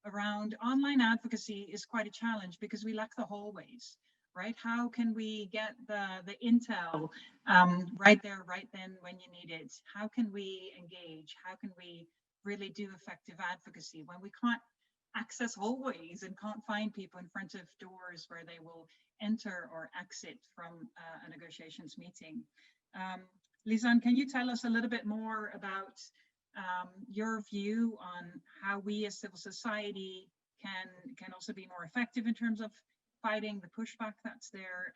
around online advocacy is quite a challenge because we lack the hallways. Right? How can we get the intel right there, right then when you need it? How can we engage? How can we really do effective advocacy when we can't access hallways and can't find people in front of doors where they will enter or exit from a negotiations meeting? Lisanne, can you tell us a little bit more about your view on how we as civil society can also be more effective in terms of fighting the pushback that's there,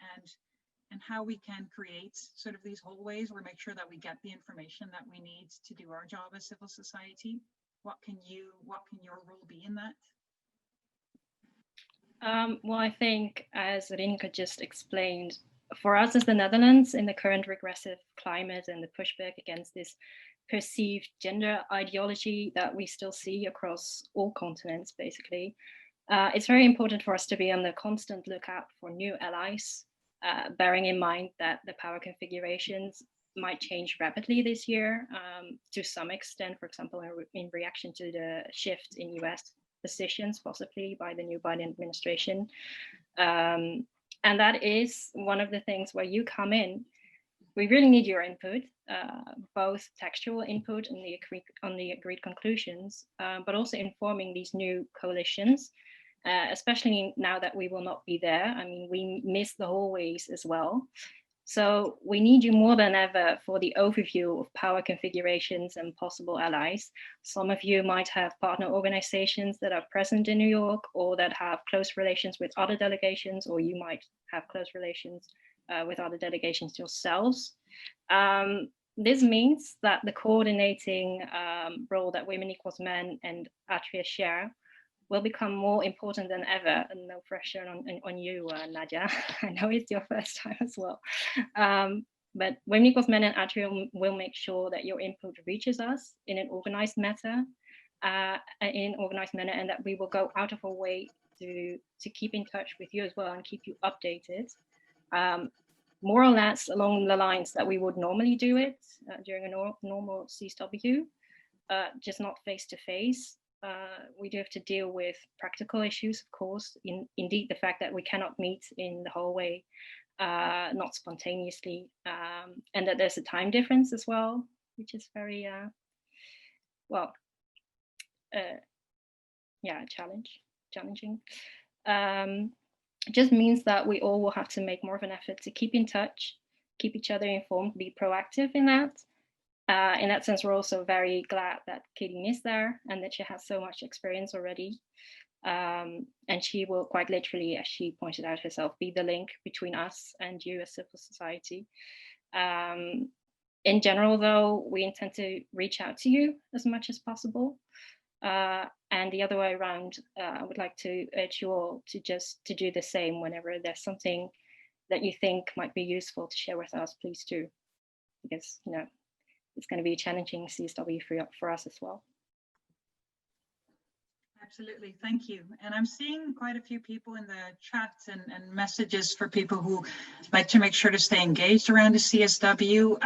and how we can create sort of these hallways where make sure that we get the information that we need to do our job as civil society? What can your role be in that? Well, I think, as Rineke just explained, for us as the Netherlands, in the current regressive climate and the pushback against this perceived gender ideology that we still see across all continents, basically, it's very important for us to be on the constant lookout for new allies, bearing in mind that the power configurations might change rapidly this year to some extent, for example, in reaction to the shift in US positions, possibly by the new Biden administration. And that is one of the things where you come in. We really need your input, both textual input on the agreed conclusions, but also informing these new coalitions, especially now that we will not be there. I mean, we miss the hallways as well. So we need you more than ever for the overview of power configurations and possible allies. Some of you might have partner organizations that are present in New York or that have close relations with other delegations, or you might have close relations with other delegations yourselves. This means that the coordinating role that Women Equals Men and Atria share will become more important than ever. And no pressure on you, Nadia. I know it's your first time as well. But Women Equals Men and Atrium will make sure that your input reaches us in an organized manner, and that we will go out of our way to keep in touch with you as well and keep you updated. More or less along the lines that we would normally do it during a normal CSW, just not face to face. We do have to deal with practical issues, of course, indeed the fact that we cannot meet in the hallway, not spontaneously, and that there's a time difference as well, which is very, challenging. It just means that we all will have to make more of an effort to keep in touch, keep each other informed, be proactive in that. In that sense, we're also very glad that Quirine is there and that she has so much experience already. And she will quite literally, as she pointed out herself, be the link between us and you as civil society. In general, though, we intend to reach out to you as much as possible. And the other way around, I would like to urge you all to do the same whenever there's something that you think might be useful to share with us, please do. Because, you know, it's going to be a challenging CSW for us as well. Absolutely, thank you. And I'm seeing quite a few people in the chat and messages for people who like to make sure to stay engaged around the CSW.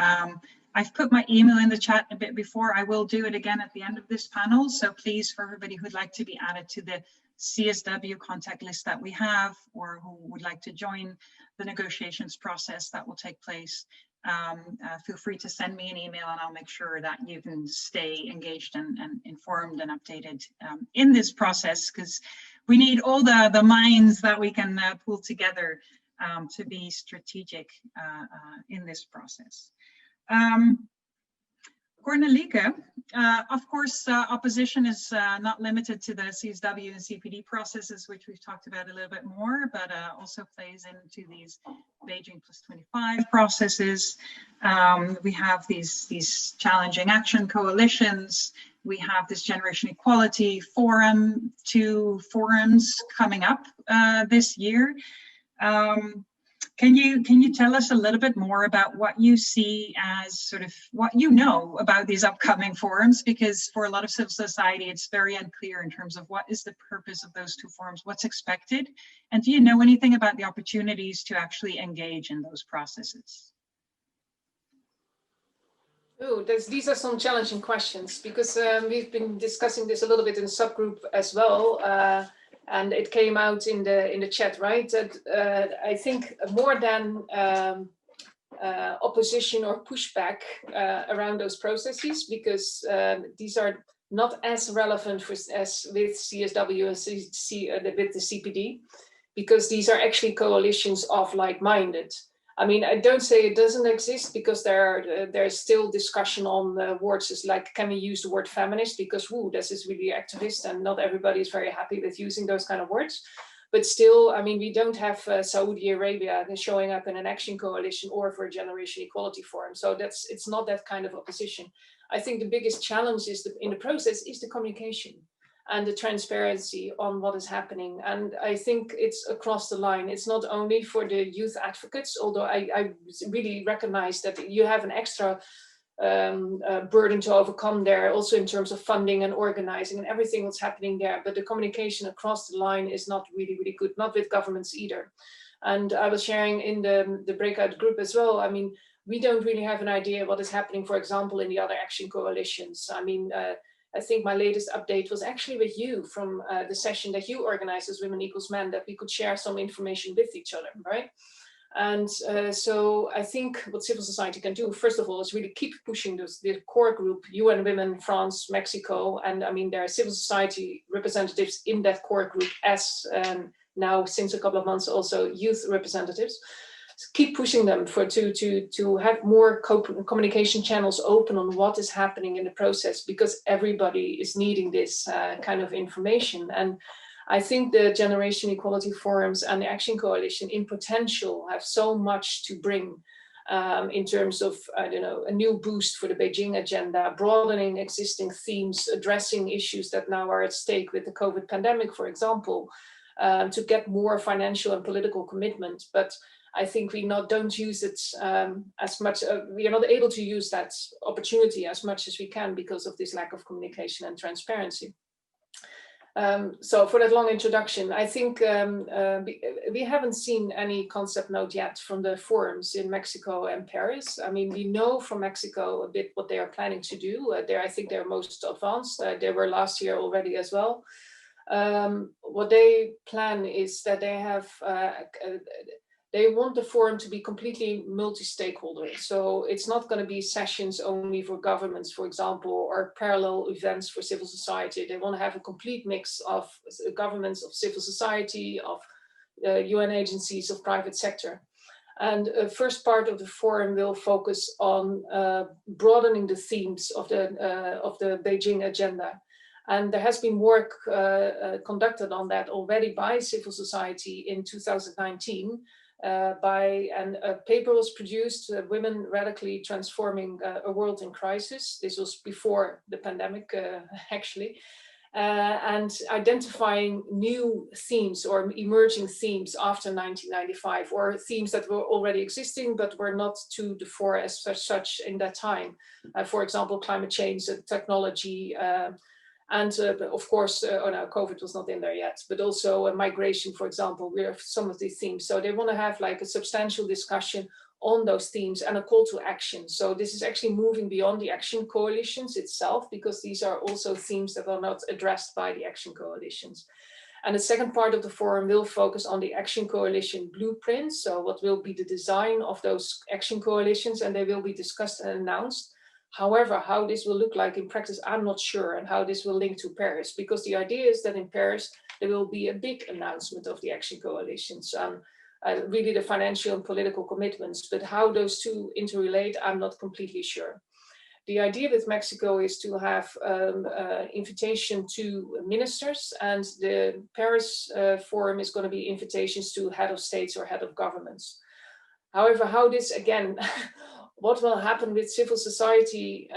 I've put my email in the chat a bit before. I will do it again at the end of this panel. So please, for everybody who'd like to be added to the CSW contact list that we have, or who would like to join the negotiations process that will take place, feel free to send me an email and I'll make sure that you can stay engaged and informed and updated in this process, because we need all the minds that we can pull together to be strategic in this process. Cornelieke, of course, opposition is not limited to the CSW and CPD processes, which we've talked about a little bit more, but also plays into these Beijing +25 processes. We have these challenging action coalitions. We have this Generation Equality Forum, 2 forums coming up this year. Can you tell us a little bit more about what you see as sort of what you know about these upcoming forums? Because for a lot of civil society, it's very unclear in terms of what is the purpose of those 2 forums, what's expected, and do you know anything about the opportunities to actually engage in those processes? Oh, these are some challenging questions, because we've been discussing this a little bit in the subgroup as well. And it came out in the chat, right? That I think more than opposition or pushback around those processes, because these are not as relevant as with CSW and with the CPD, because these are actually coalitions of like-minded. I mean, I don't say it doesn't exist, because there's still discussion on words like, can we use the word feminist? Because, woo, this is really activist and not everybody is very happy with using those kind of words. But still, I mean, we don't have Saudi Arabia showing up in an action coalition or for a Generation Equality Forum. So it's not that kind of opposition. I think the biggest challenge is in the process is the communication and the transparency on what is happening. And I think it's across the line. It's not only for the youth advocates, although I really recognize that you have an extra burden to overcome there, also in terms of funding and organizing and everything that's happening there. But the communication across the line is not really, really good, not with governments either. And I was sharing in the Breakout group as well. I mean, we don't really have an idea what is happening, for example, in the other action coalitions. I mean, I think my latest update was actually with you from the session that you organized as Women Equals Men, that we could share some information with each other, right? And so I think what civil society can do, first of all, is really keep pushing the core group, UN Women, France, Mexico, and I mean, there are civil society representatives in that core group, as now since a couple of months also youth representatives. So keep pushing them to have more communication channels open on what is happening in the process, because everybody is needing this kind of information. And I think the Generation Equality Forums and the Action Coalition in potential have so much to bring. in terms of, I don't know, a new boost for the Beijing agenda, broadening existing themes, addressing issues that now are at stake with the COVID pandemic, for example, to get more financial and political commitment. But I think we don't use it as much, we are not able to use that opportunity as much as we can because of this lack of communication and transparency. So for that long introduction, I think we haven't seen any concept note yet from the forums in Mexico and Paris. I mean, we know from Mexico a bit what they are planning to do. I think they're most advanced. They were last year already as well. What they plan is that they have, they want the forum to be completely multi-stakeholder. So it's not going to be sessions only for governments, for example, or parallel events for civil society. They want to have a complete mix of governments, of civil society, of UN agencies, of private sector. And first part of the forum will focus on broadening the themes of the Beijing agenda. And there has been work conducted on that already by civil society in 2019. And a paper was produced, Women Radically Transforming a World in Crisis. This was before the pandemic, actually. And identifying new themes or emerging themes after 1995, or themes that were already existing but were not to the fore as such in that time. For example, climate change, technology, and of course, oh no, COVID was not in there yet, but also migration, for example, we have some of these themes. So they want to have like a substantial discussion on those themes and a call to action. So this is actually moving beyond the action coalitions itself, because these are also themes that are not addressed by the action coalitions. And the second part of the forum will focus on the action coalition blueprints. So what will be the design of those action coalitions, and they will be discussed and announced. However, how this will look like in practice, I'm not sure, and how this will link to Paris, because the idea is that in Paris, there will be a big announcement of the action coalitions, really the financial and political commitments, but how those two interrelate, I'm not completely sure. The idea with Mexico is to have invitation to ministers, and the Paris forum is going to be invitations to head of states or head of governments. However, how this, again, what will happen with civil society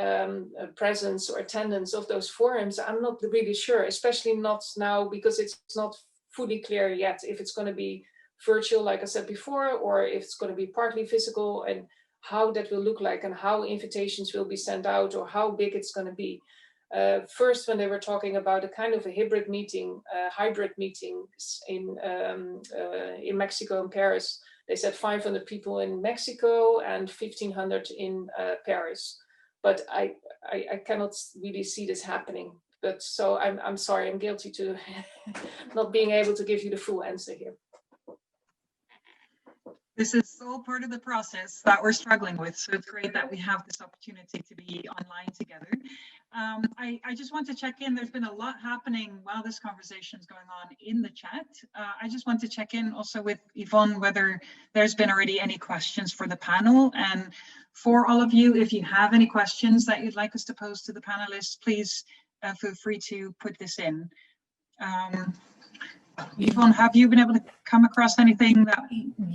presence or attendance of those forums, I'm not really sure, especially not now, because it's not fully clear yet if it's going to be virtual, like I said before, or if it's going to be partly physical, and how that will look like and how invitations will be sent out or how big it's going to be. First, when they were talking about a kind of a hybrid meetings in Mexico and Paris, they said 500 people in Mexico and 1,500 in Paris. But I cannot really see this happening. But so I'm sorry, I'm guilty to not being able to give you the full answer here. This is all part of the process that we're struggling with. So it's great that we have this opportunity to be online together. I just want to check in. There's been a lot happening while this conversation is going on in the chat. I just want to check in also with Yvonne, whether there's been already any questions for the panel. And for all of you, if you have any questions that you'd like us to pose to the panelists, please feel free to put this in. Yvonne, have you been able to come across anything that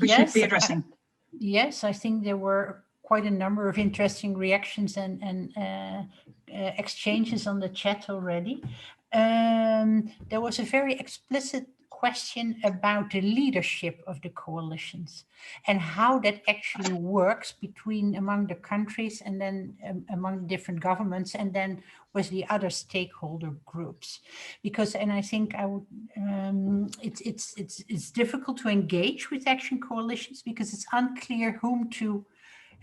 we should be addressing? Yes, I think there were quite a number of interesting reactions and exchanges on the chat already. There was a very explicit question about the leadership of the coalitions and how that actually works among the countries and then among different governments and then with the other stakeholder groups. Because, and I think I would, it's difficult to engage with action coalitions because it's unclear whom to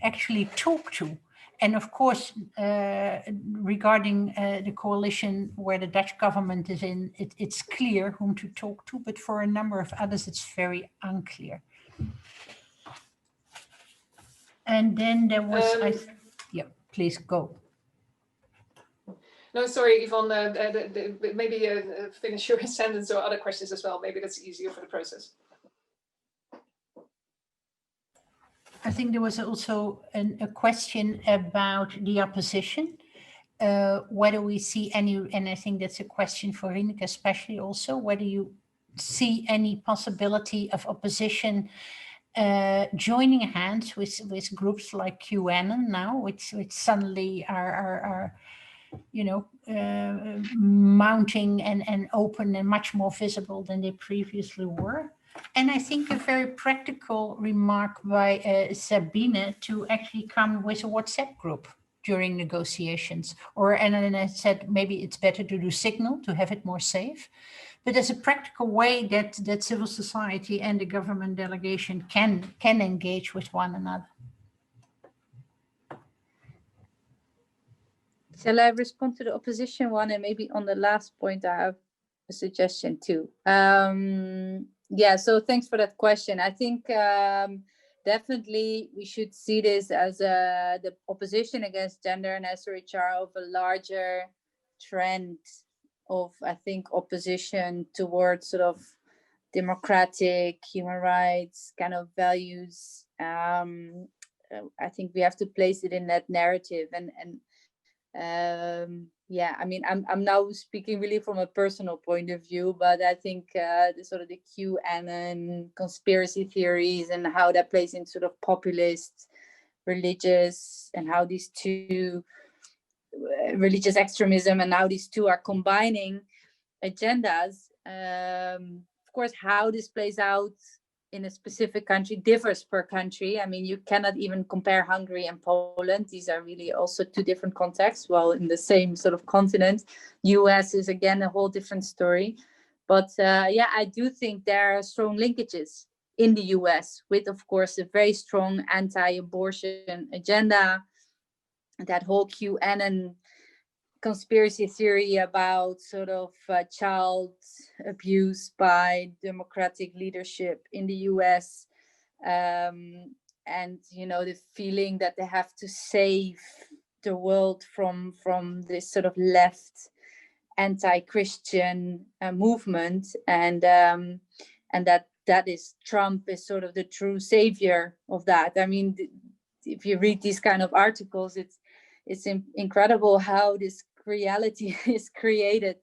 actually talk to. And of course, regarding the coalition where the Dutch government is in, it's clear whom to talk to, but for a number of others, it's very unclear. And then there was, yeah, please go. No, sorry, Yvonne, maybe finish your sentence or other questions as well. Maybe that's easier for the process. I think there was also a question about the opposition, whether we see any, and I think that's a question for Rineke especially also, whether you see any possibility of opposition joining hands with groups like QAnon now, which suddenly are mounting and open and much more visible than they previously were. And I think a very practical remark by Sabine to actually come with a WhatsApp group during negotiations, and then I said maybe it's better to do Signal to have it more safe. But there's a practical way that civil society and the government delegation can engage with one another. Shall I respond to the opposition one? And maybe on the last point, I have a suggestion too. Yeah, so thanks for that question. I think definitely we should see this as the opposition against gender and SRHR of a larger trend of, I think, opposition towards sort of democratic human rights kind of values. I think we have to place it in that narrative, and yeah, I mean, I'm now speaking really from a personal point of view, but I think the sort of the QAnon conspiracy theories and how that plays in sort of populist, religious, and how these two religious extremism and how these two are combining agendas. Of course, how this plays out in a specific country differs per country. I mean, you cannot even compare Hungary and Poland. These are really also two different contexts, while in the same sort of continent. US is again a whole different story. But yeah, I do think there are strong linkages in the US with, of course, a very strong anti-abortion agenda. That whole QAnon conspiracy theory about sort of child abuse by democratic leadership in the US, and the feeling that they have to save the world from this sort of left anti-Christian movement, and that is Trump is sort of the true savior of that. I mean, if you read these kind of articles, it's incredible how this reality is created.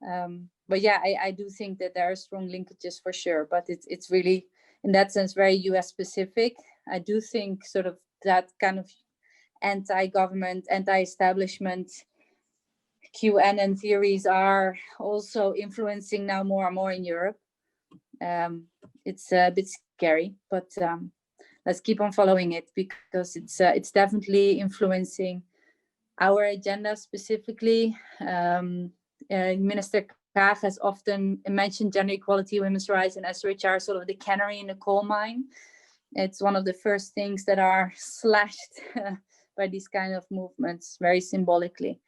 But yeah, I do think that there are strong linkages for sure, but it's really in that sense very US specific. I do think sort of that kind of anti-government, anti-establishment QAnon theories are also influencing now more and more in Europe. It's a bit scary, but let's keep on following it, because it's definitely influencing our agenda specifically. Minister Kaag has often mentioned gender equality, women's rights, and SRHR, sort of the canary in the coal mine. It's one of the first things that are slashed by these kind of movements, very symbolically.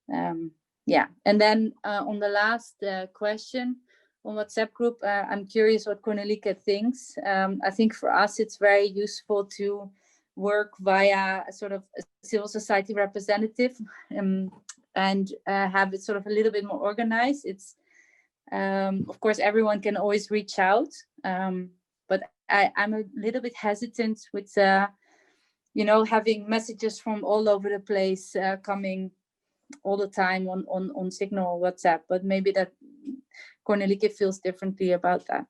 Yeah, and then on the last question on WhatsApp group, I'm curious what Cornelieke thinks. I think for us it's very useful to work via a sort of a civil society representative, and have it sort of a little bit more organized. It's of course everyone can always reach out, but I'm a little bit hesitant with having messages from all over the place coming all the time on Signal or WhatsApp, but maybe that Cornelieke feels differently about that.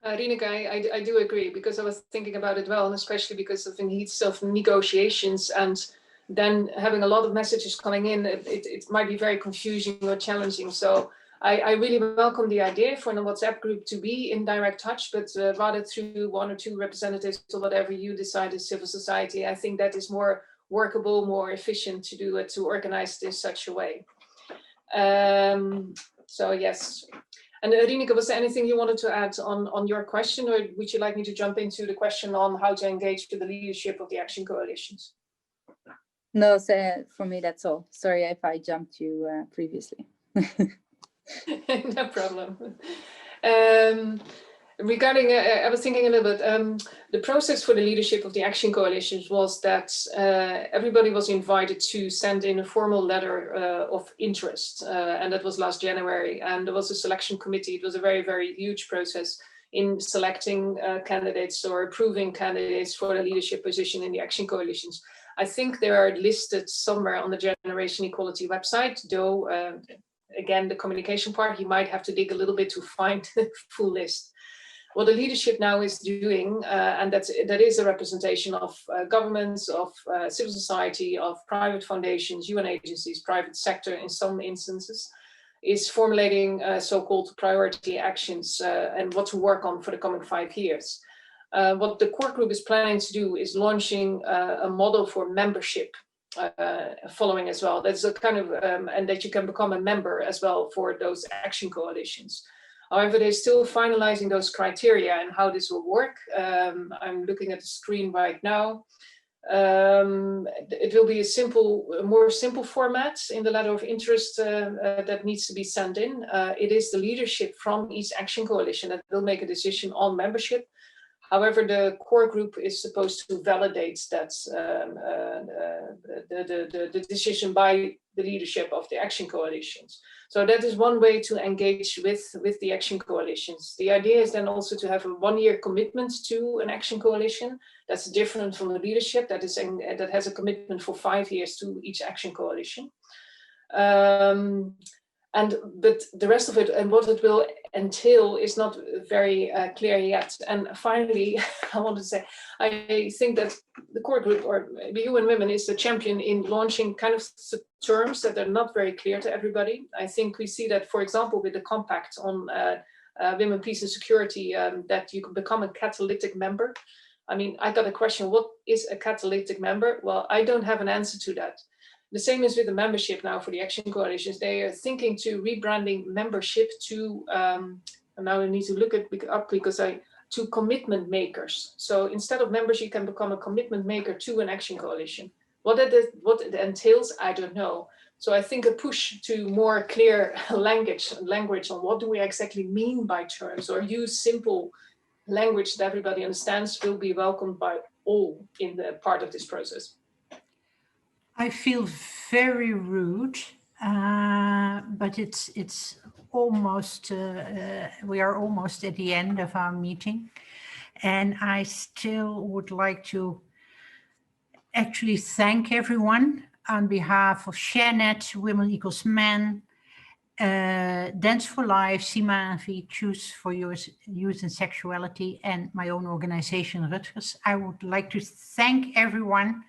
Rineke, I do agree, because I was thinking about it well, and especially because of the needs of negotiations, and then having a lot of messages coming in, it might be very confusing or challenging. So I really welcome the idea for the WhatsApp group to be in direct touch, but rather through one or two representatives or whatever you decide as civil society. I think that is more workable, more efficient to do it, to organize it in such a way. So yes. And Rineke, was there anything you wanted to add on your question, or would you like me to jump into the question on how to engage with the leadership of the action coalitions? No, so for me, that's all. Sorry if I jumped you previously. No problem. Regarding, I was thinking a little bit, the process for the leadership of the action coalitions was that everybody was invited to send in a formal letter of interest, and that was last January, and there was a selection committee. It was a very, very huge process in selecting candidates or approving candidates for the leadership position in the action coalitions. I think they are listed somewhere on the Generation Equality website, though again, the communication part, you might have to dig a little bit to find the full list. what the leadership now is doing, and that is a representation of governments, of civil society, of private foundations, UN agencies, private sector in some instances, is formulating so-called priority actions and what to work on for the coming 5 years. What the core group is planning to do is launching a model for membership following as well. That's a kind of, and that you can become a member as well for those action coalitions. However, they're still finalizing those criteria and how this will work. I'm looking at the screen right now. It will be a more simple format in the letter of interest that needs to be sent in. It is the leadership from each action coalition that will make a decision on membership. However, the core group is supposed to validate that the decision by the leadership of the action coalitions. So that is one way to engage with the action coalitions. The idea is then also to have a 1-year commitment to an action coalition. That's different from the leadership that has a commitment for 5 years to each action coalition. But the rest of it and what it will entail is not very clear yet. And finally, I want to say, I think that the core group or UN Women is the champion in launching kind of terms that are not very clear to everybody. I think we see that, for example, with the compact on women, peace and security, that you can become a catalytic member. I mean, I got a question, what is a catalytic member? Well, I don't have an answer to that. The same is with the membership now for the action coalitions. They are thinking to rebranding membership to, and now I need to look it up because to commitment makers. So instead of members, you can become a commitment maker to an action coalition. What it entails, I don't know. So I think a push to more clear language on what do we exactly mean by terms, or use simple language that everybody understands, will be welcomed by all in the part of this process. I feel very rude, but it's almost, we are almost at the end of our meeting. And I still would like to actually thank everyone on behalf of ShareNet, Women Equals Men, Dance for Life, Simavi, Choose for Youth and Sexuality, and my own organization, Rutgers. I would like to thank everyone.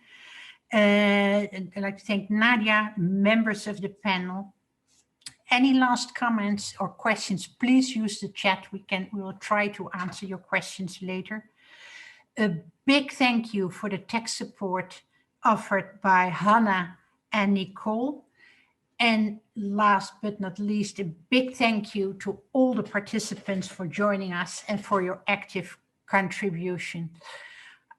I'd like to thank Nadia, members of the panel. Any last comments or questions, please use the chat. We will try to answer your questions later. A big thank you for the tech support offered by Hannah and Nicole. And last but not least, a big thank you to all the participants for joining us and for your active contribution.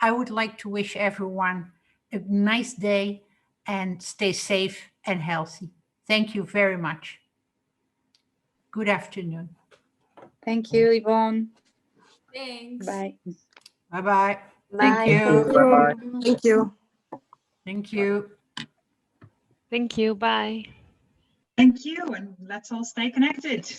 I would like to wish everyone a nice day and stay safe and healthy. Thank you very much. Good afternoon. Thank you, Yvonne. Thanks. Bye. Bye-bye. Bye. Thank you. Bye-bye. Thank you. Thank you. Thank you. Bye. Thank you, and let's all stay connected.